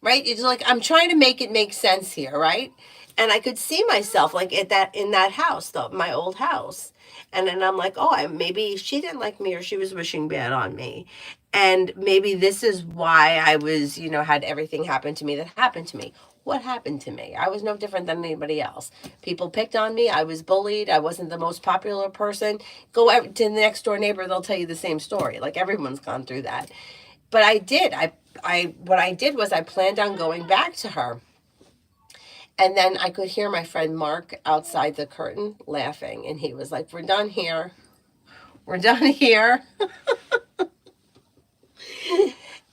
Right? It's like, I'm trying to make it make sense here, right? And I could see myself like in that house, though, my old house. And then I'm like, oh, maybe she didn't like me or she was wishing bad on me. And maybe this is why I was, had everything happen to me that happened to me. What happened to me? I was no different than anybody else. People picked on me. I was bullied. I wasn't the most popular person. Go to the next door neighbor, they'll tell you the same story. Like everyone's gone through that. But I did. What I did was I planned on going back to her. And then I could hear my friend Mark outside the curtain laughing. And he was like, we're done here. We're done here.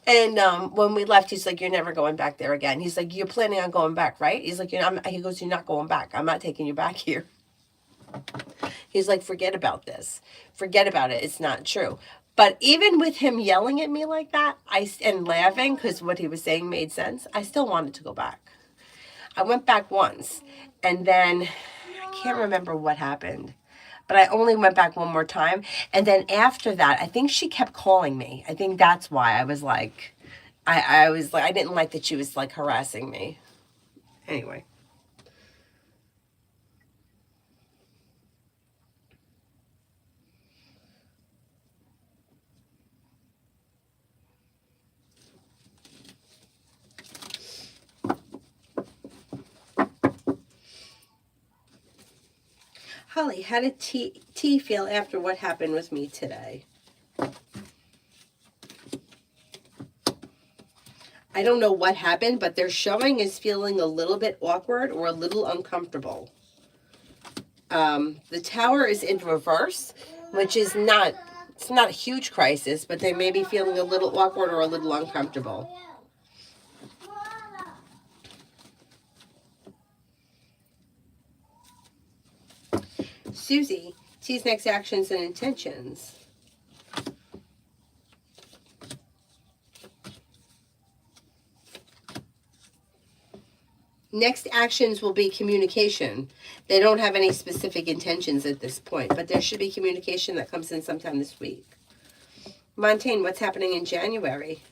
And when we left, he's like, you're never going back there again. He's like, you're planning on going back, right? He's like, he goes, you're not going back. I'm not taking you back here. He's like, forget about this. Forget about it. It's not true. But even with him yelling at me like that, and laughing because what he was saying made sense, I still wanted to go back. I went back once, and then I can't remember what happened, but I only went back one more time. And then after that, I think she kept calling me. I think that's why I was like, I was like, I didn't like that she was like harassing me. Anyway. Holly, how did T feel after what happened with me today? I don't know what happened, but they're showing is feeling a little bit awkward or a little uncomfortable. The tower is in reverse, which is not, it's not a huge crisis, but they may be feeling a little awkward or a little uncomfortable. Susie, T's next actions and intentions. Next actions will be communication. They don't have any specific intentions at this point, but there should be communication that comes in sometime this week. Montaigne, what's happening in January?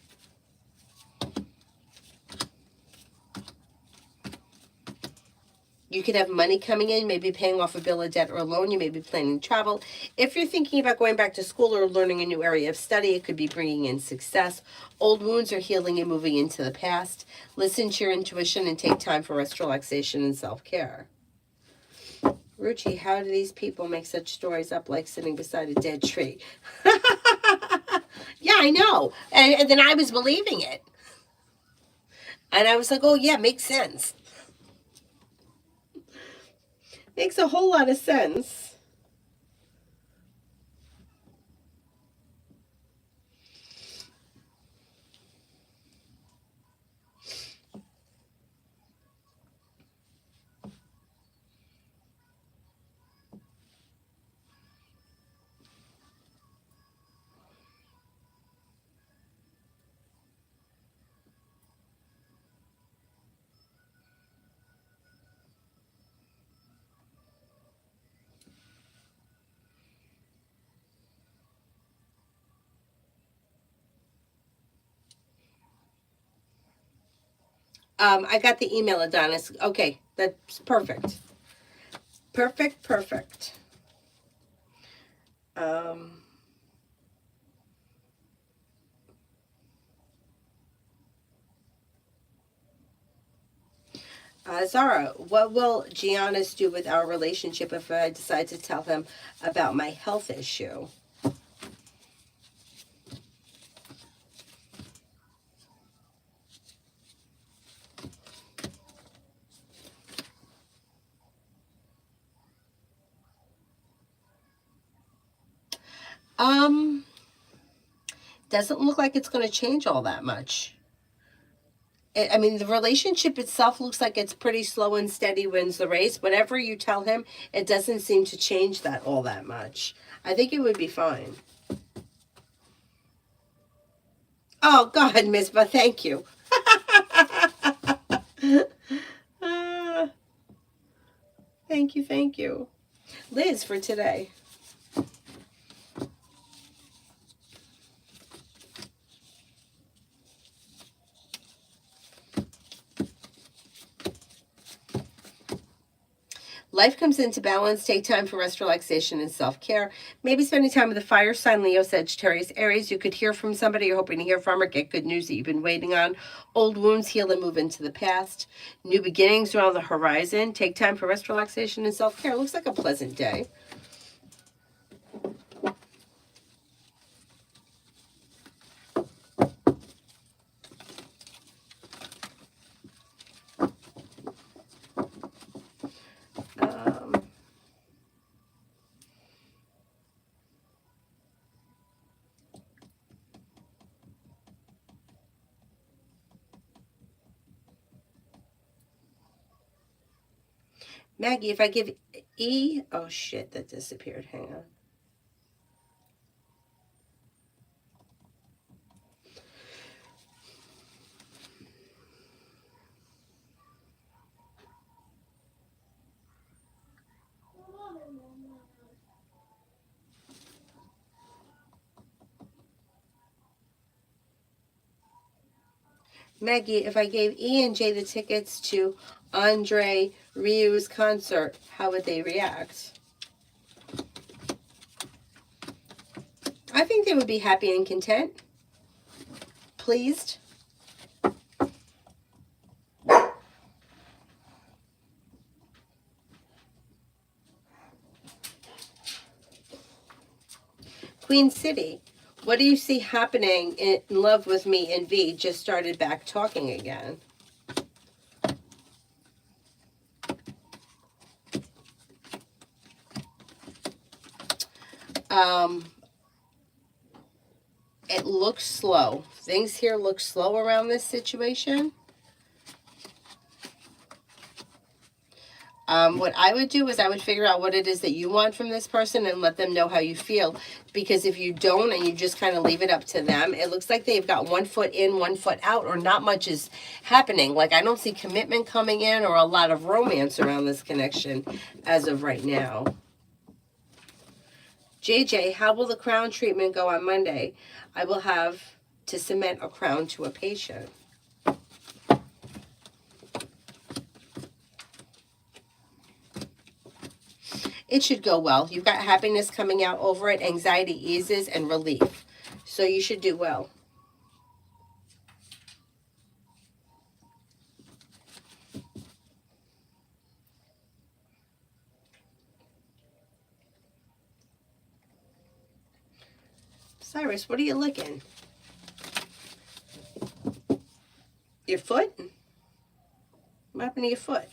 You could have money coming in, maybe paying off a bill of debt or a loan. You may be planning travel. If you're thinking about going back to school or learning a new area of study, it could be bringing in success. Old wounds are healing and moving into the past. Listen to your intuition and take time for rest, relaxation, and self-care. Ruchi, how do these people make such stories up like sitting beside a dead tree? Yeah, I know. And then I was believing it. And I was like, oh, yeah, makes sense. Makes a whole lot of sense. I got the email, Adonis. Okay, that's perfect. Perfect. Um, Zara, what will Giannis do with our relationship if I decide to tell him about my health issue? Um, doesn't look like it's going to change all that much. I mean, the relationship itself looks like it's pretty slow and steady wins the race. Whatever you tell him, it doesn't seem to change that all that much. I think it would be fine. Oh, God, Miss, but thank you. uh, thank you. Liz, for today. Life comes into balance. Take time for rest, relaxation, and self-care. Maybe spending time with the fire sign, Leo, Sagittarius, Aries. You could hear from somebody you're hoping to hear from or get good news that you've been waiting on. Old wounds heal and move into the past. New beginnings are on the horizon. Take time for rest, relaxation, and self-care. Looks like a pleasant day. Maggie, if I give E, oh shit, that disappeared. Hang on. Maggie, if I gave E and J the tickets to Andre Rieu's concert, how would they react? I think they would be happy and content. Pleased. Queen City, what do you see happening in Love with Me and V just started back talking again? It looks slow. Things here look slow around this situation. What I would do is I would figure out what it is that you want from this person and let them know how you feel. Because if you don't and you just kind of leave it up to them, it looks like they've got 1 foot in, 1 foot out, or not much is happening. Like I don't see commitment coming in or a lot of romance around this connection as of right now. JJ, how will the crown treatment go on Monday? I will have to cement a crown to a patient. It should go well. You've got happiness coming out over it, anxiety eases, and relief. So you should do well. Cyrus, what are you licking? Your foot? What happened to your foot?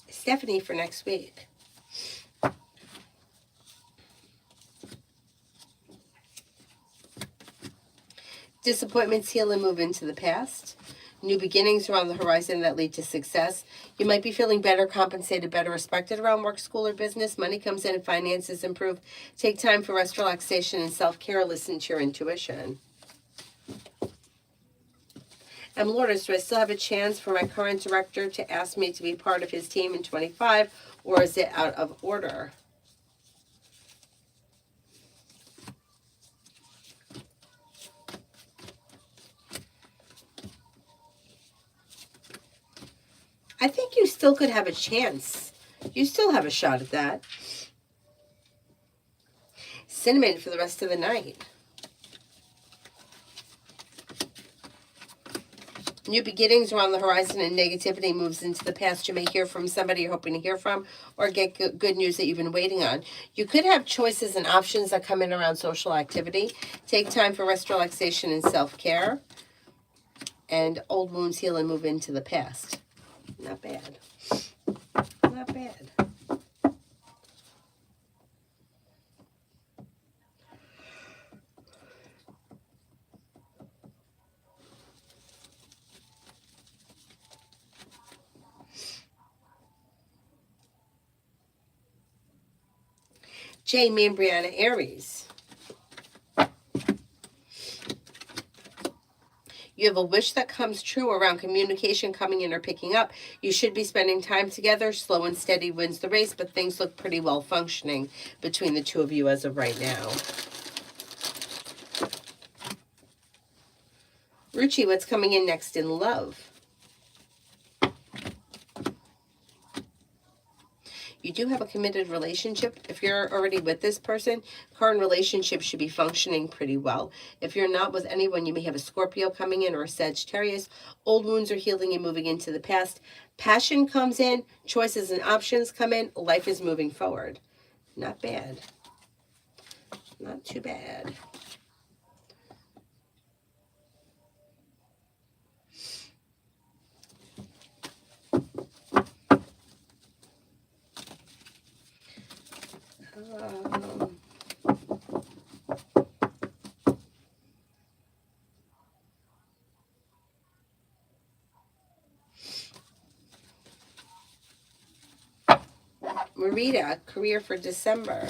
Stephanie for next week. Disappointments heal and move into the past. New beginnings are on the horizon that lead to success. You might be feeling better compensated, better respected around work, school, or business. Money comes in and finances improve. Take time for rest, relaxation, and self-care. Listen to your intuition. And Lourdes, do I still have a chance for my current director to ask me to be part of his team in 25, or is it out of order? I think you still could have a chance. You still have a shot at that. Cinnamon for the rest of the night. New beginnings are on the horizon and negativity moves into the past. You may hear from somebody you're hoping to hear from or get good news that you've been waiting on. You could have choices and options that come in around social activity. Take time for rest, relaxation, and self-care. And old wounds heal and move into the past. Not bad. Not bad. Jamie and Brianna Aries. You have a wish that comes true around communication coming in or picking up. You should be spending time together. Slow and steady wins the race, but things look pretty well functioning between the two of you as of right now. Ruchi, what's coming in next in love? You do have a committed relationship. If you're already with this person, current relationship should be functioning pretty well. If you're not with anyone, you may have a Scorpio coming in or a Sagittarius. Old wounds are healing and moving into the past. Passion comes in, choices and options come in, life is moving forward. Not bad. Not too bad. Marita, career for December.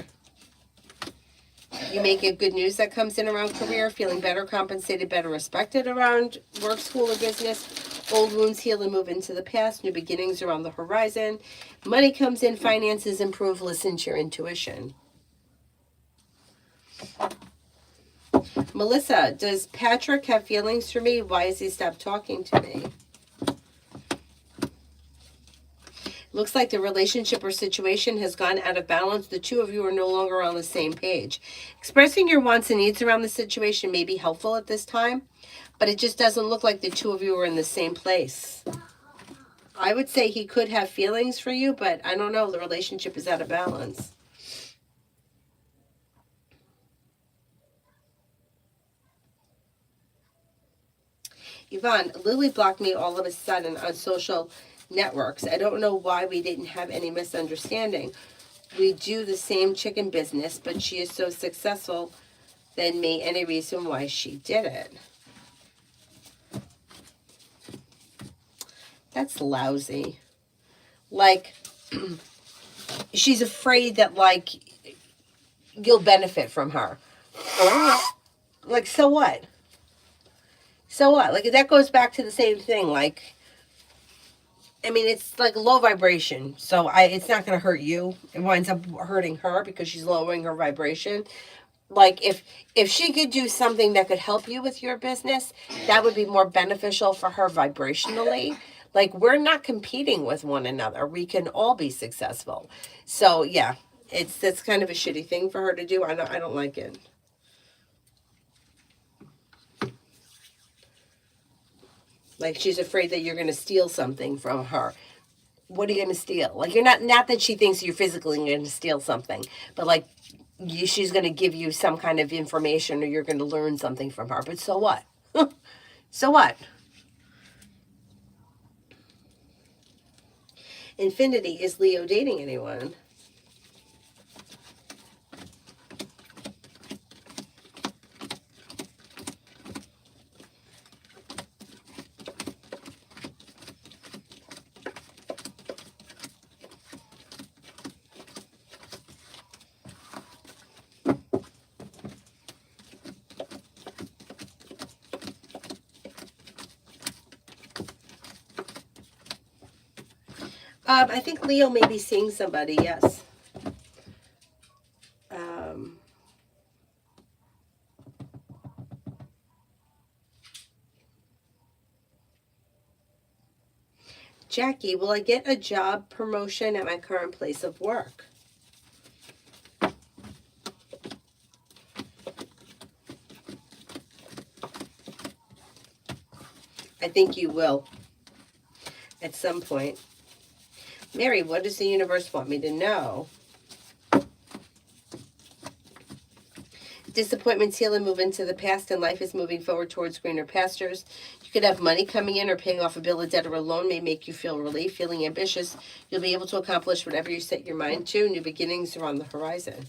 You may get good news that comes in around career, feeling better compensated, better respected around work, school, or business. Old wounds heal and move into the past. New beginnings are on the horizon. Money comes in, finances improve. Listen to your intuition. Melissa, does Patrick have feelings for me? Why has he stopped talking to me? Looks like the relationship or situation has gone out of balance. The two of you are no longer on the same page. Expressing your wants and needs around the situation may be helpful at this time, but it just doesn't look like the two of you are in the same place. I would say he could have feelings for you, but I don't know. The relationship is out of balance. Yvonne, Lily blocked me all of a sudden on social networks. I don't know why we didn't have any misunderstanding. We do the same chicken business, but she is so successful than me. Any reason why she did it? That's lousy. Like, she's afraid that, like, you'll benefit from her. Like, so what? So what? Like, that goes back to the same thing. Like, I mean, it's like low vibration. So it's not going to hurt you. It winds up hurting her because she's lowering her vibration. Like, if she could do something that could help you with your business, that would be more beneficial for her vibrationally. Like, we're not competing with one another. We can all be successful. So yeah, that's kind of a shitty thing for her to do. I don't like it. Like, she's afraid that you're going to steal something from her. What are you going to steal? Like, you're not that she thinks you're physically going to steal something, but like, she's going to give you some kind of information, or you're going to learn something from her. But so what? So what? Infinity, is Leo dating anyone? I think Leo may be seeing somebody, yes. Jackie, will I get a job promotion at my current place of work? I think you will at some point. Mary, what does the universe want me to know? Disappointments heal and move into the past, and life is moving forward towards greener pastures. You could have money coming in, or paying off a bill, a debt, or a loan may make you feel relief. Feeling ambitious, you'll be able to accomplish whatever you set your mind to. New beginnings are on the horizon.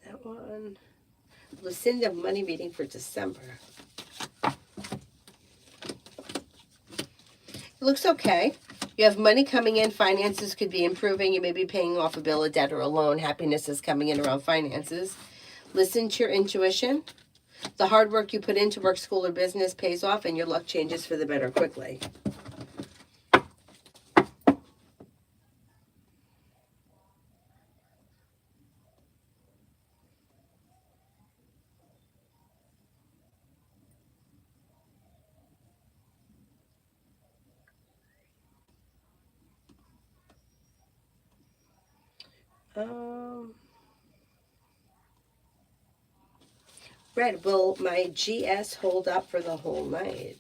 That one. Lucinda, money reading for December. It looks okay. You have money coming in. Finances could be improving. You may be paying off a bill, a debt, or a loan. Happiness is coming in around finances. Listen to your intuition. The hard work you put into work, school, or business pays off, and your luck changes for the better quickly. Um, Red, will my GS hold up for the whole night?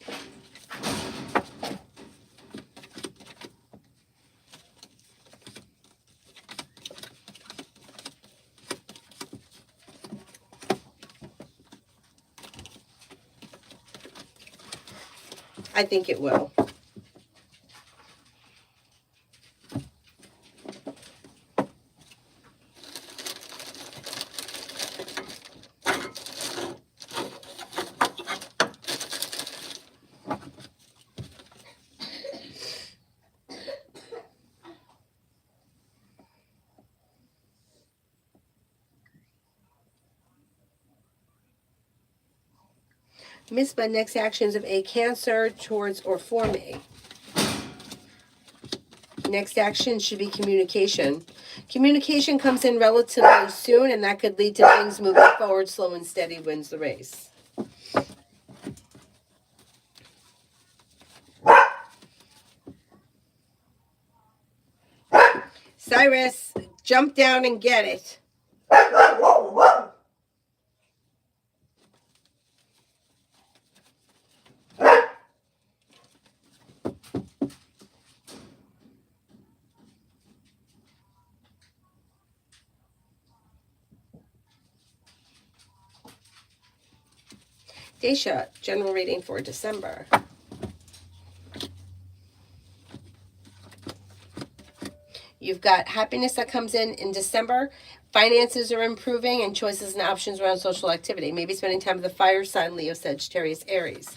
I think it will. Miss my next actions of a Cancer towards or for me. Next action should be communication. Communication comes in relatively soon, and that could lead to things moving forward. Slow and steady wins the race. Cyrus, jump down and get it. Daisha, general reading for December. You've got happiness that comes in December. Finances are improving and choices and options around social activity. Maybe spending time with the fire sign, Leo, Sagittarius, Aries.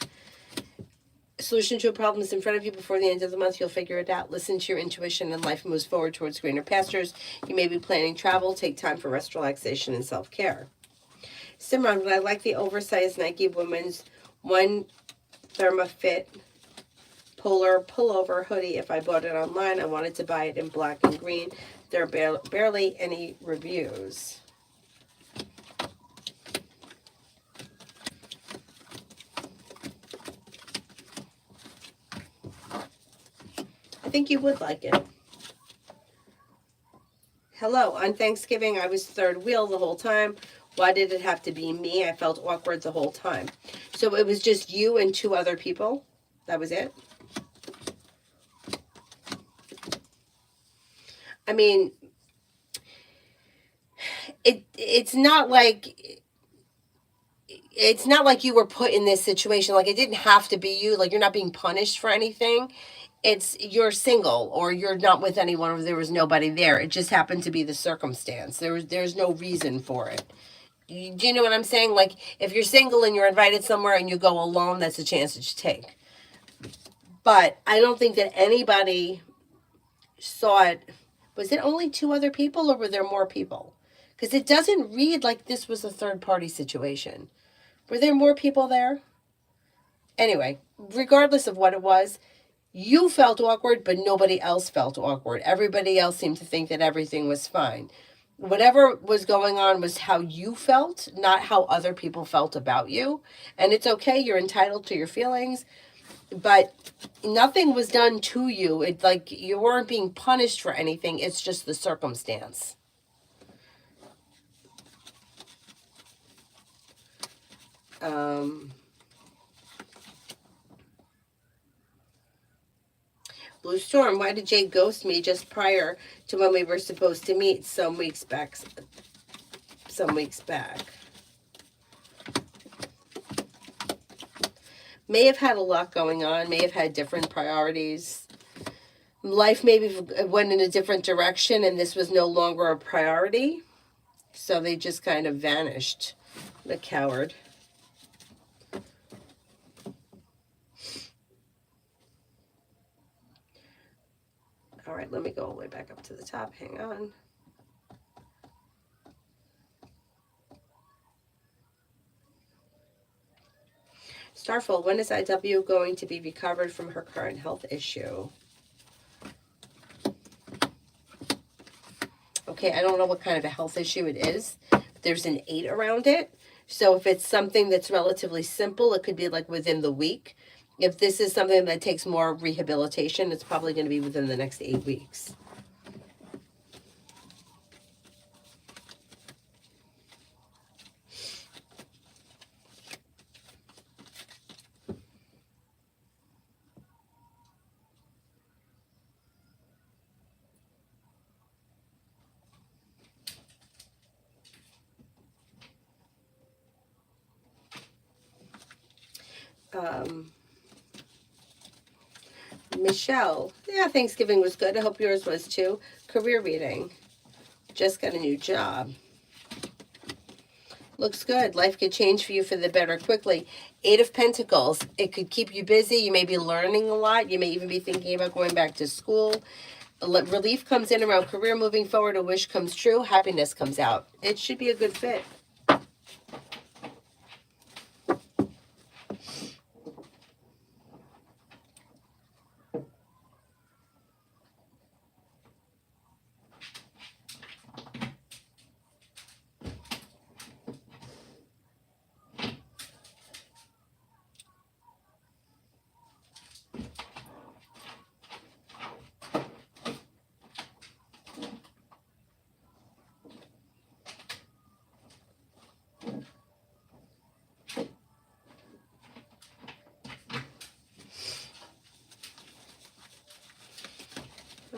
Solution to a problem is in front of you before the end of the month. You'll figure it out. Listen to your intuition and life moves forward towards greener pastures. You may be planning travel. Take time for rest, relaxation, and self-care. Simran, would I like the oversized Nike women's one ThermaFit polar pullover hoodie if I bought it online? I wanted to buy it in black and green. There are barely any reviews. I think you would like it. Hello, on Thanksgiving I was third wheel the whole time. Why did it have to be me? I felt awkward the whole time. So it was just you and two other people? That was it? I mean, it's not like you were put in this situation. Like, it didn't have to be you. Like, you're not being punished for anything. It's you're single or you're not with anyone or there was nobody there. It just happened to be the circumstance. There's no reason for it. Do you know what I'm saying? Like, if you're single and you're invited somewhere and you go alone, that's a chance that you take. But I don't think that anybody saw it. Was it only two other people or were there more people? Because it doesn't read like this was a third party situation. Were there more people there? Anyway, regardless of what it was, you felt awkward, but nobody else felt awkward. Everybody else seemed to think that everything was fine. Whatever was going on was how you felt, not how other people felt about you. And it's okay, you're entitled to your feelings, but nothing was done to you. It's like you weren't being punished for anything. It's just the circumstance. Blue Storm, why did Jay ghost me just prior to when we were supposed to meet some weeks back? May have had a lot going on, may have had different priorities. Life maybe went in a different direction and this was no longer a priority. So they just kind of vanished. The coward. All right, let me go all the way back up to the top. Hang on. Starful, when is IW going to be recovered from her current health issue? Okay, I don't know what kind of a health issue it is. There's an 8 around it. So if it's something that's relatively simple, it could be like within the week. If this is something that takes more rehabilitation, it's probably going to be within the next 8 weeks. Michelle, yeah, Thanksgiving was good. I hope yours was too. Career reading. Just got a new job. Looks good. Life could change for you for the better quickly. Eight of Pentacles. It could keep you busy. You may be learning a lot. You may even be thinking about going back to school. Relief comes in around career moving forward. A wish comes true. Happiness comes out. It should be a good fit.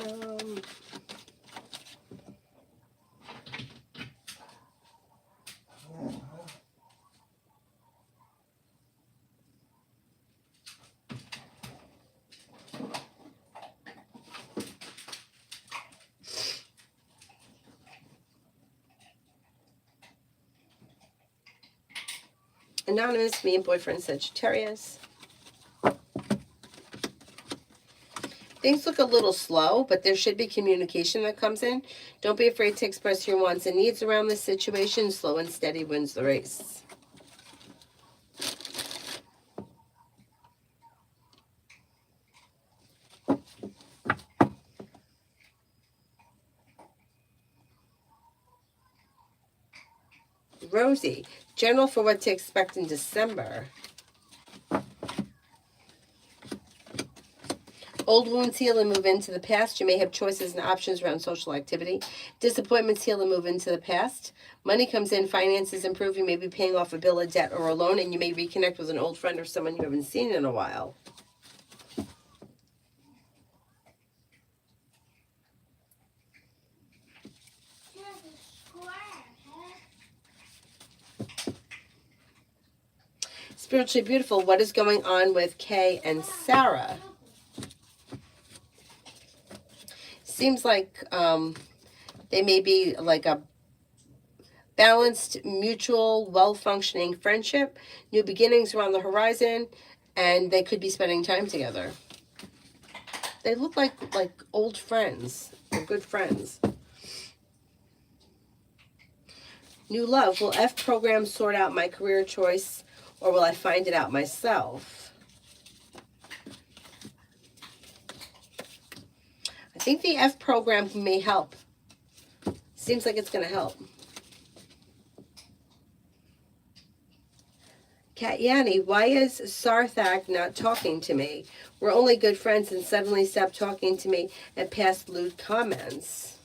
Um, Anonymous, me and boyfriend Sagittarius. Things look a little slow, but there should be communication that comes in. Don't be afraid to express your wants and needs around this situation. Slow and steady wins the race. Rosie, general for what to expect in December. Old wounds heal and move into the past. You may have choices and options around social activity. Disappointments heal and move into the past. Money comes in, finances improve. You may be paying off a bill, a debt, or a loan, and you may reconnect with an old friend or someone you haven't seen in a while. Spiritually beautiful, what is going on with Kay and Sarah? Seems like they may be like a balanced, mutual, well-functioning friendship. New beginnings are on the horizon, and they could be spending time together. They look like old friends. They're good friends. New love. Will F program sort out my career choice, or will I find it out myself? I think the F program may help. Seems like it's going to help. Katyani, why is Sarthak not talking to me? We're only good friends and suddenly stopped talking to me and passed lewd comments.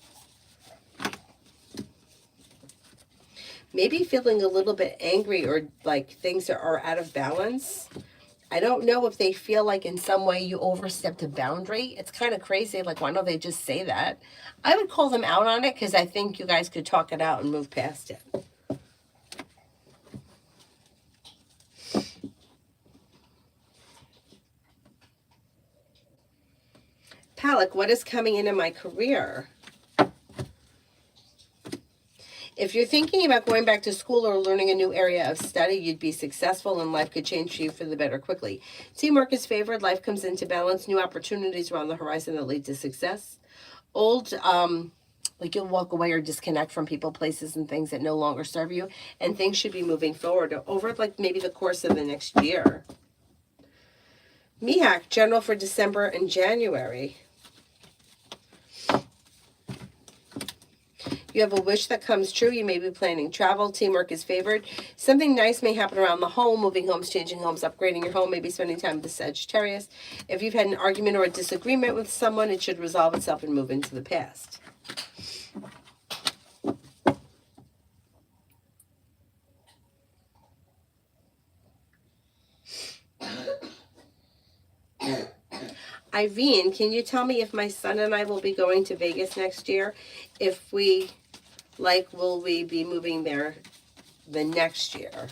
Maybe feeling a little bit angry or like things are out of balance. I don't know if they feel like in some way you overstepped a boundary. It's kind of crazy. Like, why don't they just say that? I would call them out on it because I think you guys could talk it out and move past it. Palak, what is coming into my career? If you're thinking about going back to school or learning a new area of study, you'd be successful and life could change for you for the better quickly. Teamwork is favored. Life comes into balance. New opportunities are on the horizon that lead to success. Old, like you'll walk away or disconnect from people, places, and things that no longer serve you. And things should be moving forward over like maybe the course of the next year. Mihak, general for December and January. You have a wish that comes true. You may be planning travel. Teamwork is favored. Something nice may happen around the home. Moving homes, changing homes, upgrading your home. Maybe spending time with the Sagittarius. If you've had an argument or a disagreement with someone, it should resolve itself and move into the past. Irene, can you tell me if my son and I will be going to Vegas next year? If we, will we be moving there the next year?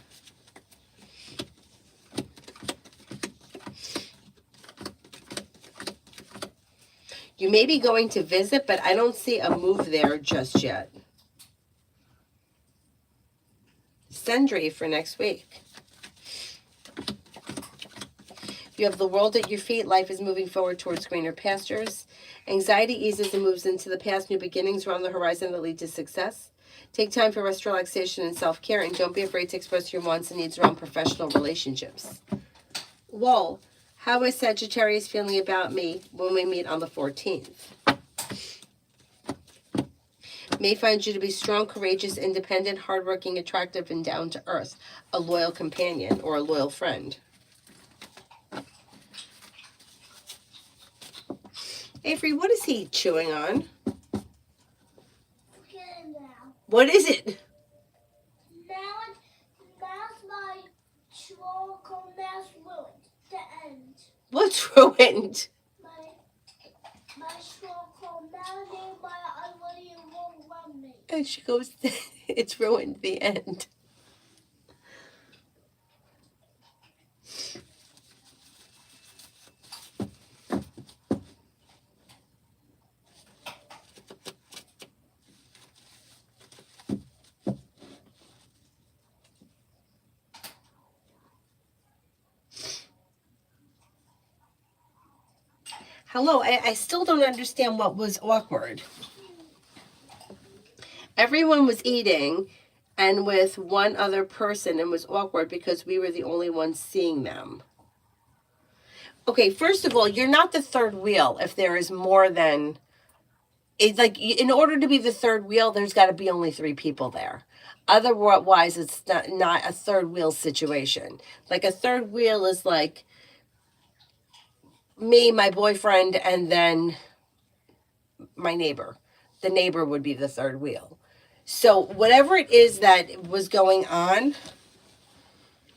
You may be going to visit, but I don't see a move there just yet. Sendry for next week. You have the world at your feet. Life is moving forward towards greener pastures. Anxiety eases and moves into the past. New beginnings are on the horizon that lead to success. Take time for rest, relaxation, and self-care, and don't be afraid to express your wants and needs around professional relationships. Whoa, how is Sagittarius feeling about me when we meet on the 14th? May find you to be strong, courageous, independent, hardworking, attractive, and down to earth. A loyal companion or a loyal friend. Avery, what is he chewing on? What is it? Now's my chocolate mouse ruined. The end. What's ruined? My chocolate mouse, my ugly won't run me. And she goes, it's ruined, the end. Hello, I still don't understand what was awkward. Everyone was eating and with one other person, and was awkward because we were the only ones seeing them. Okay, first of all, you're not the third wheel if there is more than... It's like, in order to be the third wheel, there's got to be only 3 people there. Otherwise, it's not a third wheel situation. Like, a third wheel is like me, my boyfriend, and then my neighbor. The neighbor would be the third wheel. So whatever it is that was going on,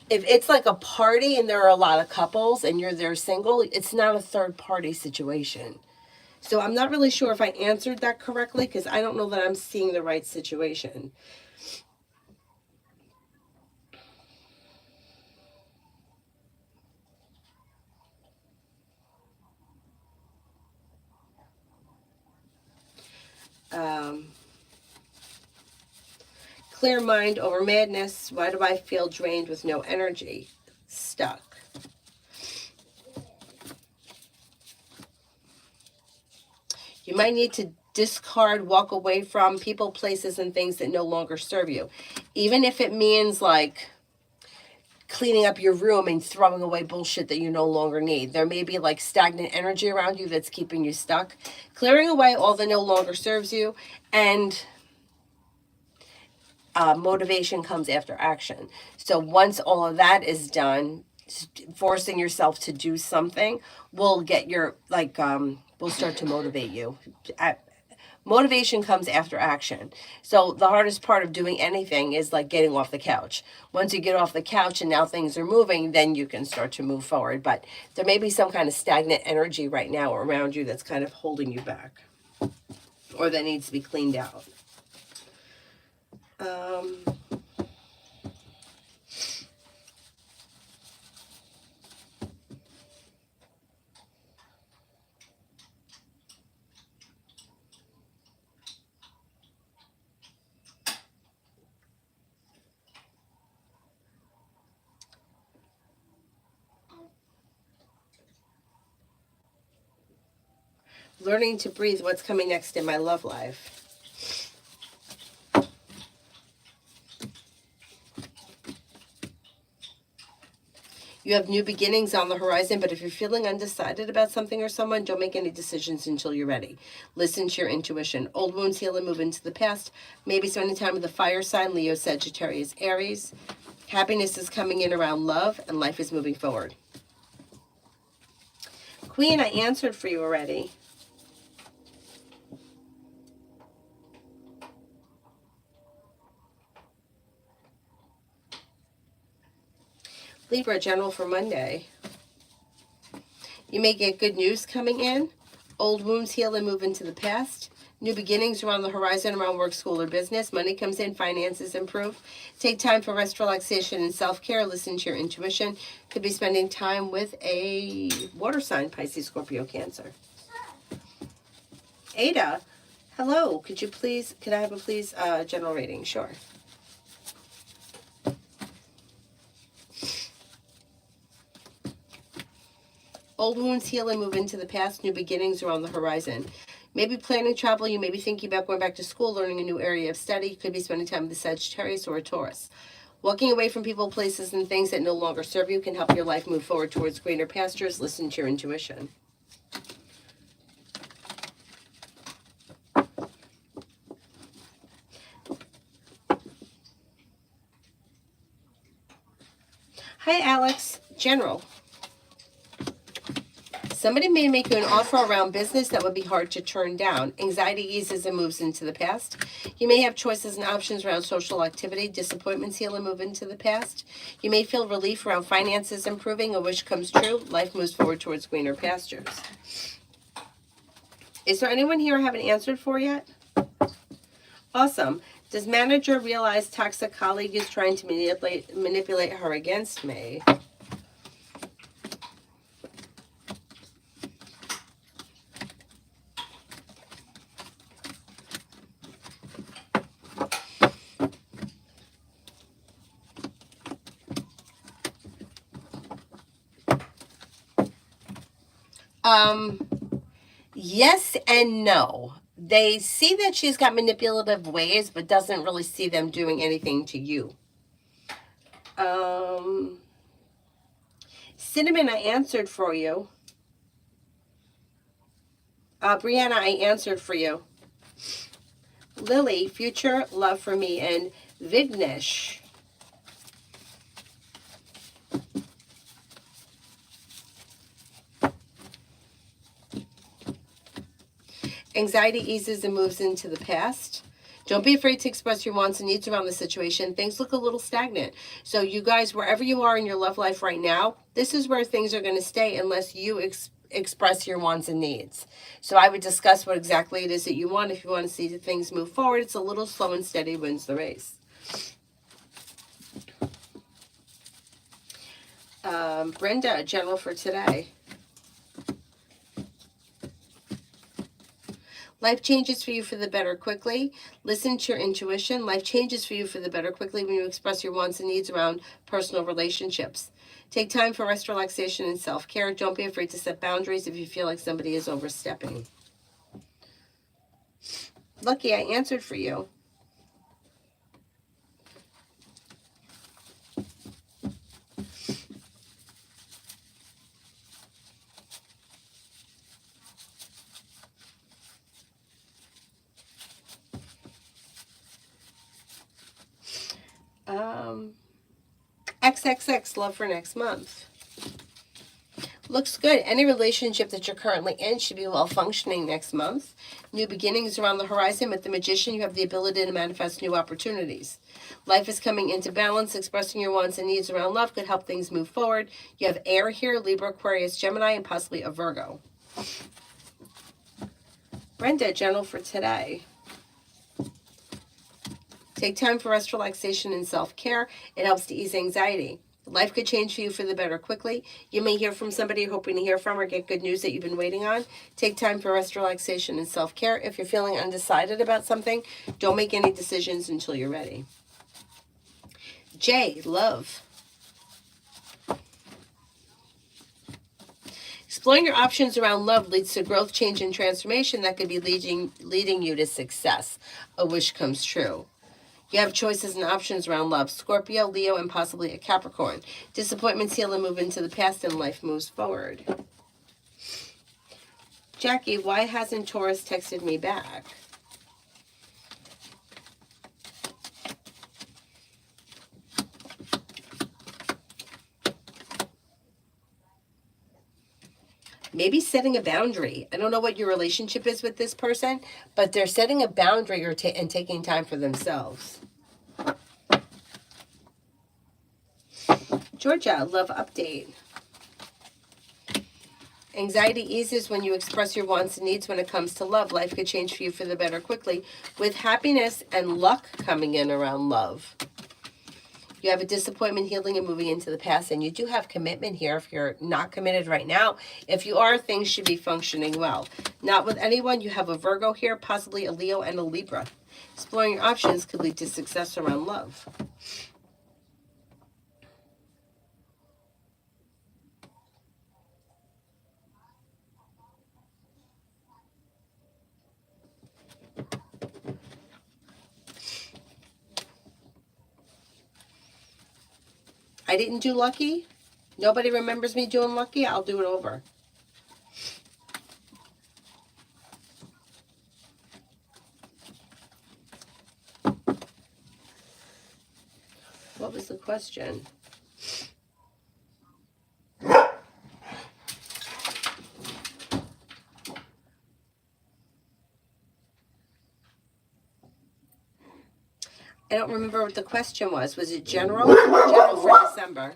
if it's like a party and there are a lot of couples and you're there single, it's not a third party situation. So I'm not really sure if I answered that correctly because I don't know that I'm seeing the right situation. Clear mind over madness. Why do I feel drained with no energy? Stuck. You might need to discard, walk away from people, places, and things that no longer serve you. Even if it means like cleaning up your room and throwing away bullshit that you no longer need. There may be like stagnant energy around you that's keeping you stuck. Clearing away all that no longer serves you, and motivation comes after action. So once all of that is done, forcing yourself to do something will get your, like, will start to motivate you. Motivation comes after action. So the hardest part of doing anything is like getting off the couch. Once you get off the couch and now things are moving, then you can start to move forward. But there may be some kind of stagnant energy right now around you that's kind of holding you back, or that needs to be cleaned out. Learning to breathe. What's coming next in my love life? You have new beginnings on the horizon, but if you're feeling undecided about something or someone, don't make any decisions until you're ready. Listen to your intuition. Old wounds heal and move into the past. Maybe spending time with the fire sign, Leo, Sagittarius, Aries. Happiness is coming in around love, and life is moving forward. Queen, I answered for you already. Libra, general for Monday. You may get good news coming in. Old wounds heal and move into the past. New beginnings are on the horizon around work, school, or business. Money comes in, finances improve. Take time for rest, relaxation, and self-care. Listen to your intuition. Could be spending time with a water sign, Pisces, Scorpio, Cancer. Ada, hello. Could I have a please general rating? Sure. Old wounds heal and move into the past. New beginnings are on the horizon. Maybe planning travel. You may be thinking about going back to school, learning a new area of study. You could be spending time with a Sagittarius or a Taurus. Walking away from people, places, and things that no longer serve you can help your life move forward towards greener pastures. Listen to your intuition. Hi, Alex. General. Somebody may make you an offer around business that would be hard to turn down. Anxiety eases and moves into the past. You may have choices and options around social activity. Disappointments heal and move into the past. You may feel relief around finances improving. A wish comes true. Life moves forward towards greener pastures. Is there anyone here I haven't answered for yet? Awesome. Does manager realize toxic colleague is trying to manipulate her against me? Yes and no. They see that she's got manipulative ways, but doesn't really see them doing anything to you. Cinnamon, I answered for you. Brianna, I answered for you. Lily, future love for me. And Vignesh. Anxiety eases and moves into the past. Don't be afraid to express your wants and needs around the situation. Things look a little stagnant. So you guys, wherever you are in your love life right now, this is where things are going to stay unless you express your wants and needs. So I would discuss what exactly it is that you want. If you want to see the things move forward, it's a little slow and steady wins the race. Brenda, general for today. Life changes for you for the better quickly. Listen to your intuition. Life changes for you for the better quickly when you express your wants and needs around personal relationships. Take time for rest, relaxation, and self-care. Don't be afraid to set boundaries if you feel like somebody is overstepping. Lucky, I answered for you. XXX, love for next month. Looks good. Any relationship that you're currently in should be well functioning next month. New beginnings around the horizon. With the Magician, you have the ability to manifest new opportunities. Life is coming into balance. Expressing your wants and needs around love could help things move forward. You have air here, Libra, Aquarius, Gemini, and possibly a Virgo. Brenda, general for today. Take time for rest, relaxation, and self-care. It helps to ease anxiety. Life could change for you for the better quickly. You may hear from somebody you're hoping to hear from or get good news that you've been waiting on. Take time for rest, relaxation, and self-care. If you're feeling undecided about something, don't make any decisions until you're ready. J, love. Exploring your options around love leads to growth, change, and transformation that could be leading you to success. A wish comes true. You have choices and options around love. Scorpio, Leo, and possibly a Capricorn. Disappointments heal and move into the past, and life moves forward. Jackie, why hasn't Taurus texted me back? Maybe setting a boundary. I don't know what your relationship is with this person, but they're setting a boundary and taking time for themselves. Georgia, love update. Anxiety eases when you express your wants and needs when it comes to love. Life could change for you for the better quickly, with happiness and luck coming in around love. You have a disappointment healing and moving into the past, and you do have commitment here if you're not committed right now. If you are, things should be functioning well. Not with anyone. You have a Virgo here, possibly a Leo and a Libra. Exploring your options could lead to success around love. I didn't do lucky. Nobody remembers me doing lucky. I'll do it over. What was the question? I don't remember what the question was. Was it general? General for December.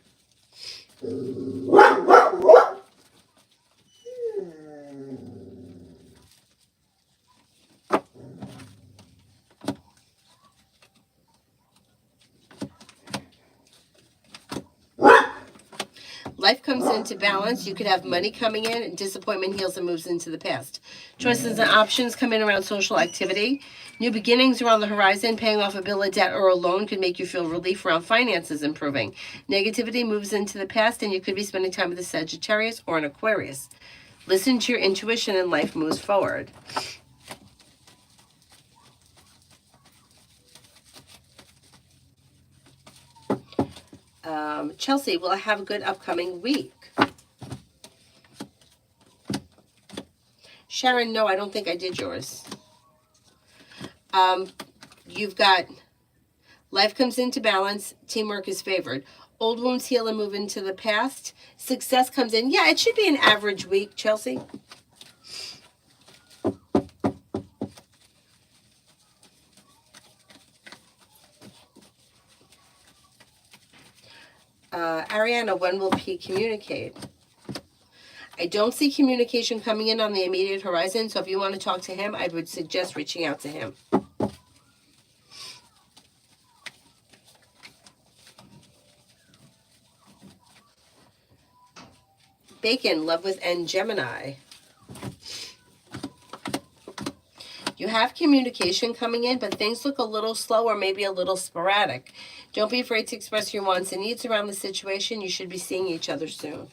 Life comes into balance. You could have money coming in, and disappointment heals and moves into the past. Choices and options come in around social activity. New beginnings are on the horizon. Paying off a bill of debt or a loan could make you feel relief around finances improving. Negativity moves into the past, and you could be spending time with a Sagittarius or an Aquarius. Listen to your intuition, and life moves forward. Chelsea, will I have a good upcoming week? Sharon, no, I don't think I did yours. You've got life comes into balance. Teamwork is favored. Old wounds heal and move into the past. Success comes in. Yeah, it should be an average week, Chelsea. Ariana, when will P communicate? I don't see communication coming in on the immediate horizon, so if you want to talk to him, I would suggest reaching out to him. Bacon, love with N Gemini. You have communication coming in, but things look a little slow or maybe a little sporadic. Don't be afraid to express your wants and needs around the situation. You should be seeing each other soon.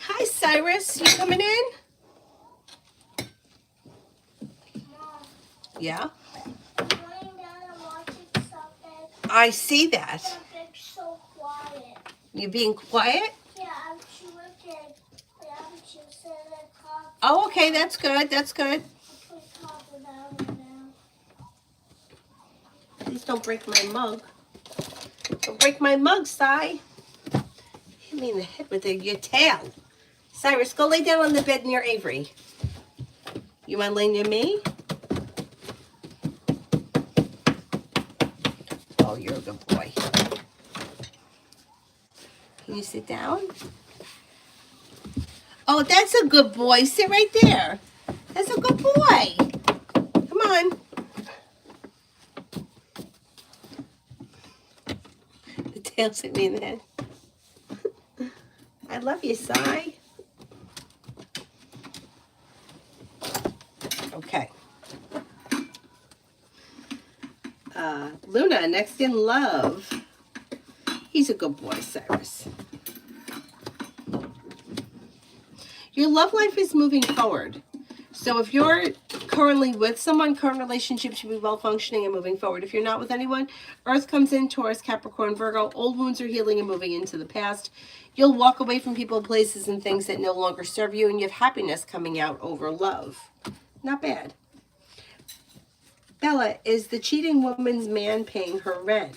Hi, Cyrus. You coming in? Mom, Yeah? I'm laying down and watching something. I see that. Something's so quiet. You being quiet? Yeah, I'm chewing it. But I'm choosing a coffee. Oh, okay. That's good. That's good. I'll put coffee down now. Please don't break my mug. Don't break my mug, Cy. Hit me in the head with your tail. Cyrus, go lay down on the bed near Avery. You want to lay near me? Oh, you're a good boy. Can you sit down? Oh, that's a good boy. Sit right there. That's a good boy. Come on. The tail's hit me in the head. I love you, Cy. Okay. Luna, next in love. He's a good boy, Cyrus. Your love life is moving forward. So if you're currently with someone, current relationship should be well functioning and moving forward. If you're not with anyone, Earth comes in, Taurus, Capricorn, Virgo. Old wounds are healing and moving into the past. You'll walk away from people, places, and things that no longer serve you, and you have happiness coming out over love. Not bad. Bella, is the cheating woman's man paying her rent?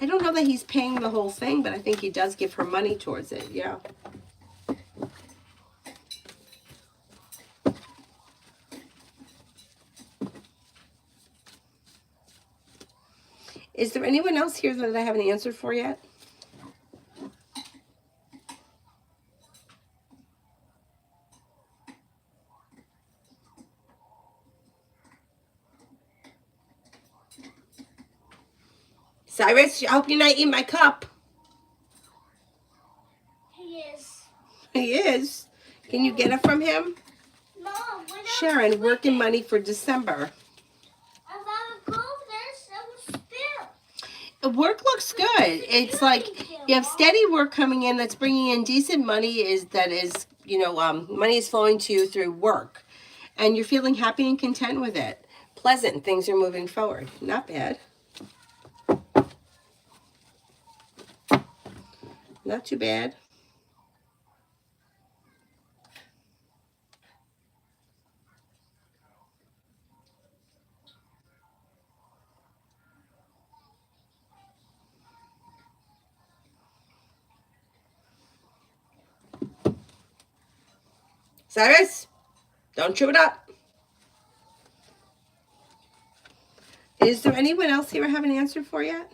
I don't know that he's paying the whole thing, but I think he does give her money towards it. Yeah. Is there anyone else here that I haven't answered for yet? Cyrus, I hope you're not eating my cup. He is. He is. Can you get it from him? No, we're not Sharon, working money for December. I want to go this. I will spill. Work looks good. It's like you have steady work coming in that's bringing in decent money. Money is flowing to you through work, and you're feeling happy and content with it. Pleasant. Things are moving forward. Not bad. Not too bad. Cyrus, don't chew it up. Is there anyone else here I haven't answered for yet?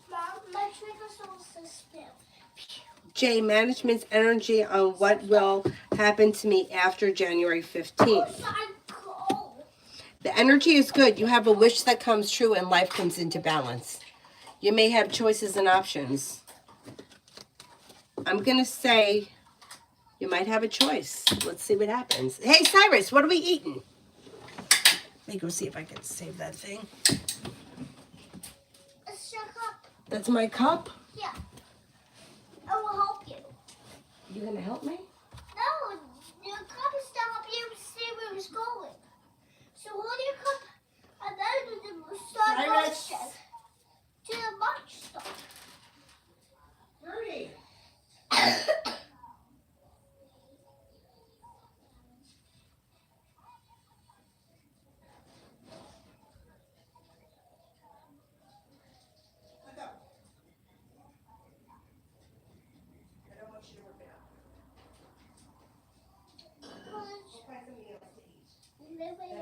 Mom, my trigger supposed to spill. Jay, management's energy on what will happen to me after January 15th. I'm cold. The energy is good. You have a wish that comes true and life comes into balance. You may have choices and options. I'm going to say you might have a choice. Let's see what happens. Hey, Cyrus, what are we eating? Let me go see if I can save that thing. It's your cup. That's my cup? Yeah. I will help you. You going to help me? No, your cup is to help you see where it's going. So hold your cup and then we'll start Cyrus. motion to the munch stuff. Hurry.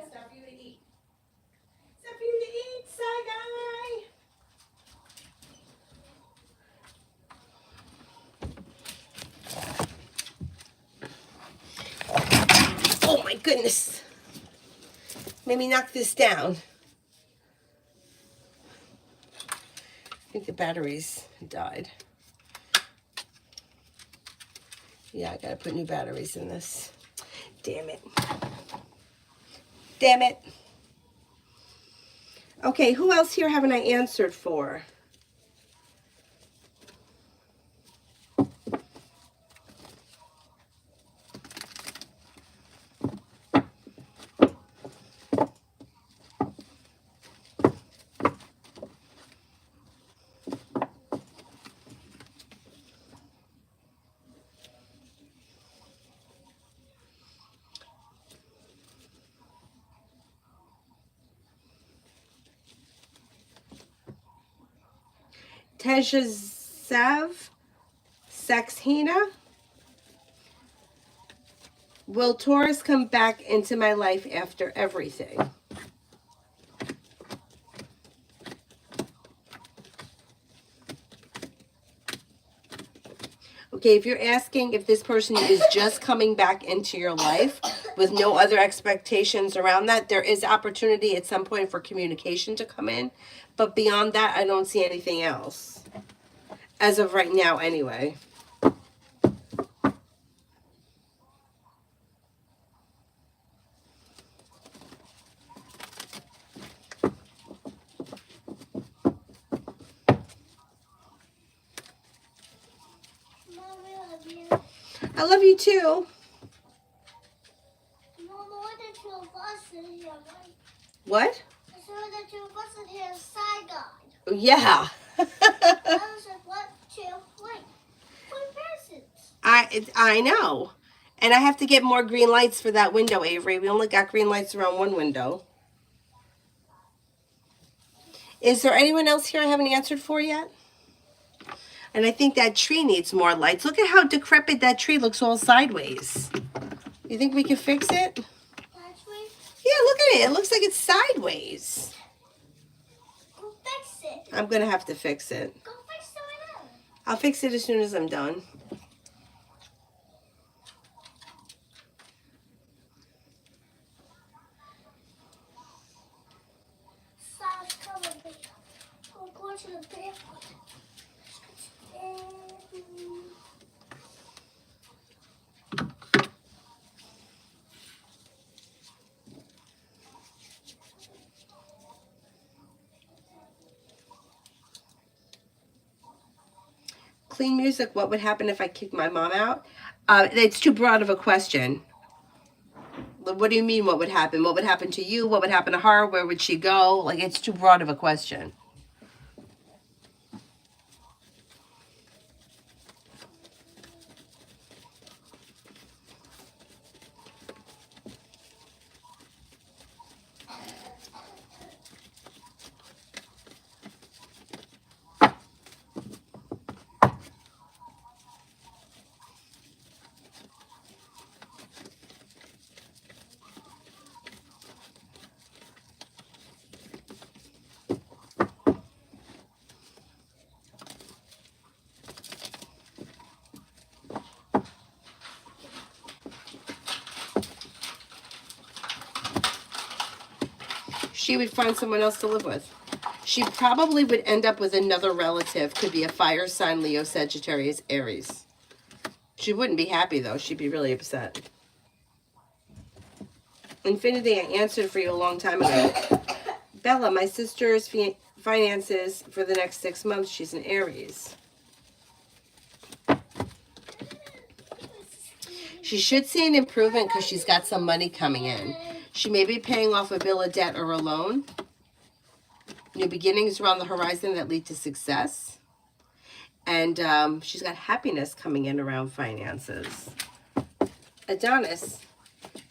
Stuff for you to eat. Stuff for you to eat, Shy Guy. Oh my goodness. Made me knock this down. I think the batteries died. Yeah, I gotta put new batteries in this. Damn it. Damn it. Okay, who else here haven't I answered for? Tejazav Saxhina. Will Taurus come back into my life after everything? Okay, if you're asking if this person is just coming back into your life with no other expectations around that, there is opportunity at some point for communication to come in. But beyond that, I don't see anything else. As of right now, anyway. Mommy, I love you. I love you too. Mom, more than two of us in here, right? What? There's more than two of us in here, a side guide. Yeah. I was like, 1, 2, wait. 4 persons. I know. And I have to get more green lights for that window, Avery. We only got green lights around one window. Is there anyone else here I haven't answered for yet? And I think that tree needs more lights. Look at how decrepit that tree looks all sideways. You think we can fix it? That's right. Yeah, look at it. It looks like it's sideways. Go fix it. I'm going to have to fix it. Go fix it right now. I'll fix it as soon as I'm done. Sal's coming, baby. I'm going to the bathroom. Clean music, what would happen if I kicked my mom out? It's too broad of a question. What do you mean what would happen? What would happen to you? What would happen to her? Where would she go? Like, it's too broad of a question. She would find someone else to live with. She probably would end up with another relative. Could be a fire sign, Leo, Sagittarius, Aries. She wouldn't be happy, though. She'd be really upset. Infinity, I answered for you a long time ago. Bella, my sister's finances for the next 6 months, she's an Aries. She should see an improvement because she's got some money coming in. She may be paying off a bill of debt or a loan. New beginnings are on the horizon that lead to success. And she's got happiness coming in around finances. Adonis,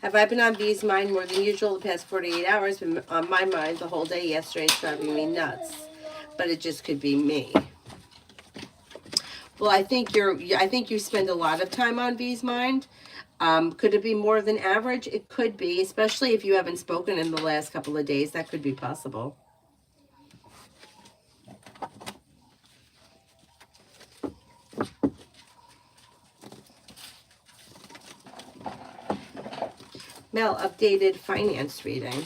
have I been on V's mind more than usual the past 48 hours? Been on my mind the whole day yesterday. It's driving me nuts. But it just could be me. Well, I think you spend a lot of time on V's mind. Could it be more than average? It could be, especially if you haven't spoken in the last couple of days. That could be possible. Mel, updated finance reading.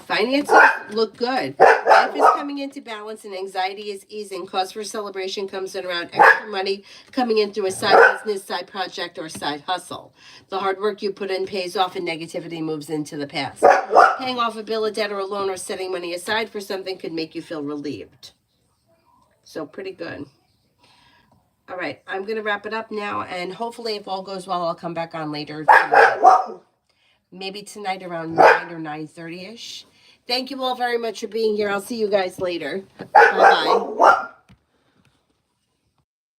Finances look good. Life is coming into balance and anxiety is easing. Cause for celebration comes in around extra money coming in through a side business, side project, or side hustle. The hard work you put in pays off and negativity moves into the past. Paying off a bill of debt or a loan or setting money aside for something could make you feel relieved. So pretty good. All right, I'm going to wrap it up now, and hopefully if all goes well, I'll come back on later tonight. Maybe tonight around 9 or 9:30ish. Thank you all very much for being here. I'll see you guys later. Bye-bye.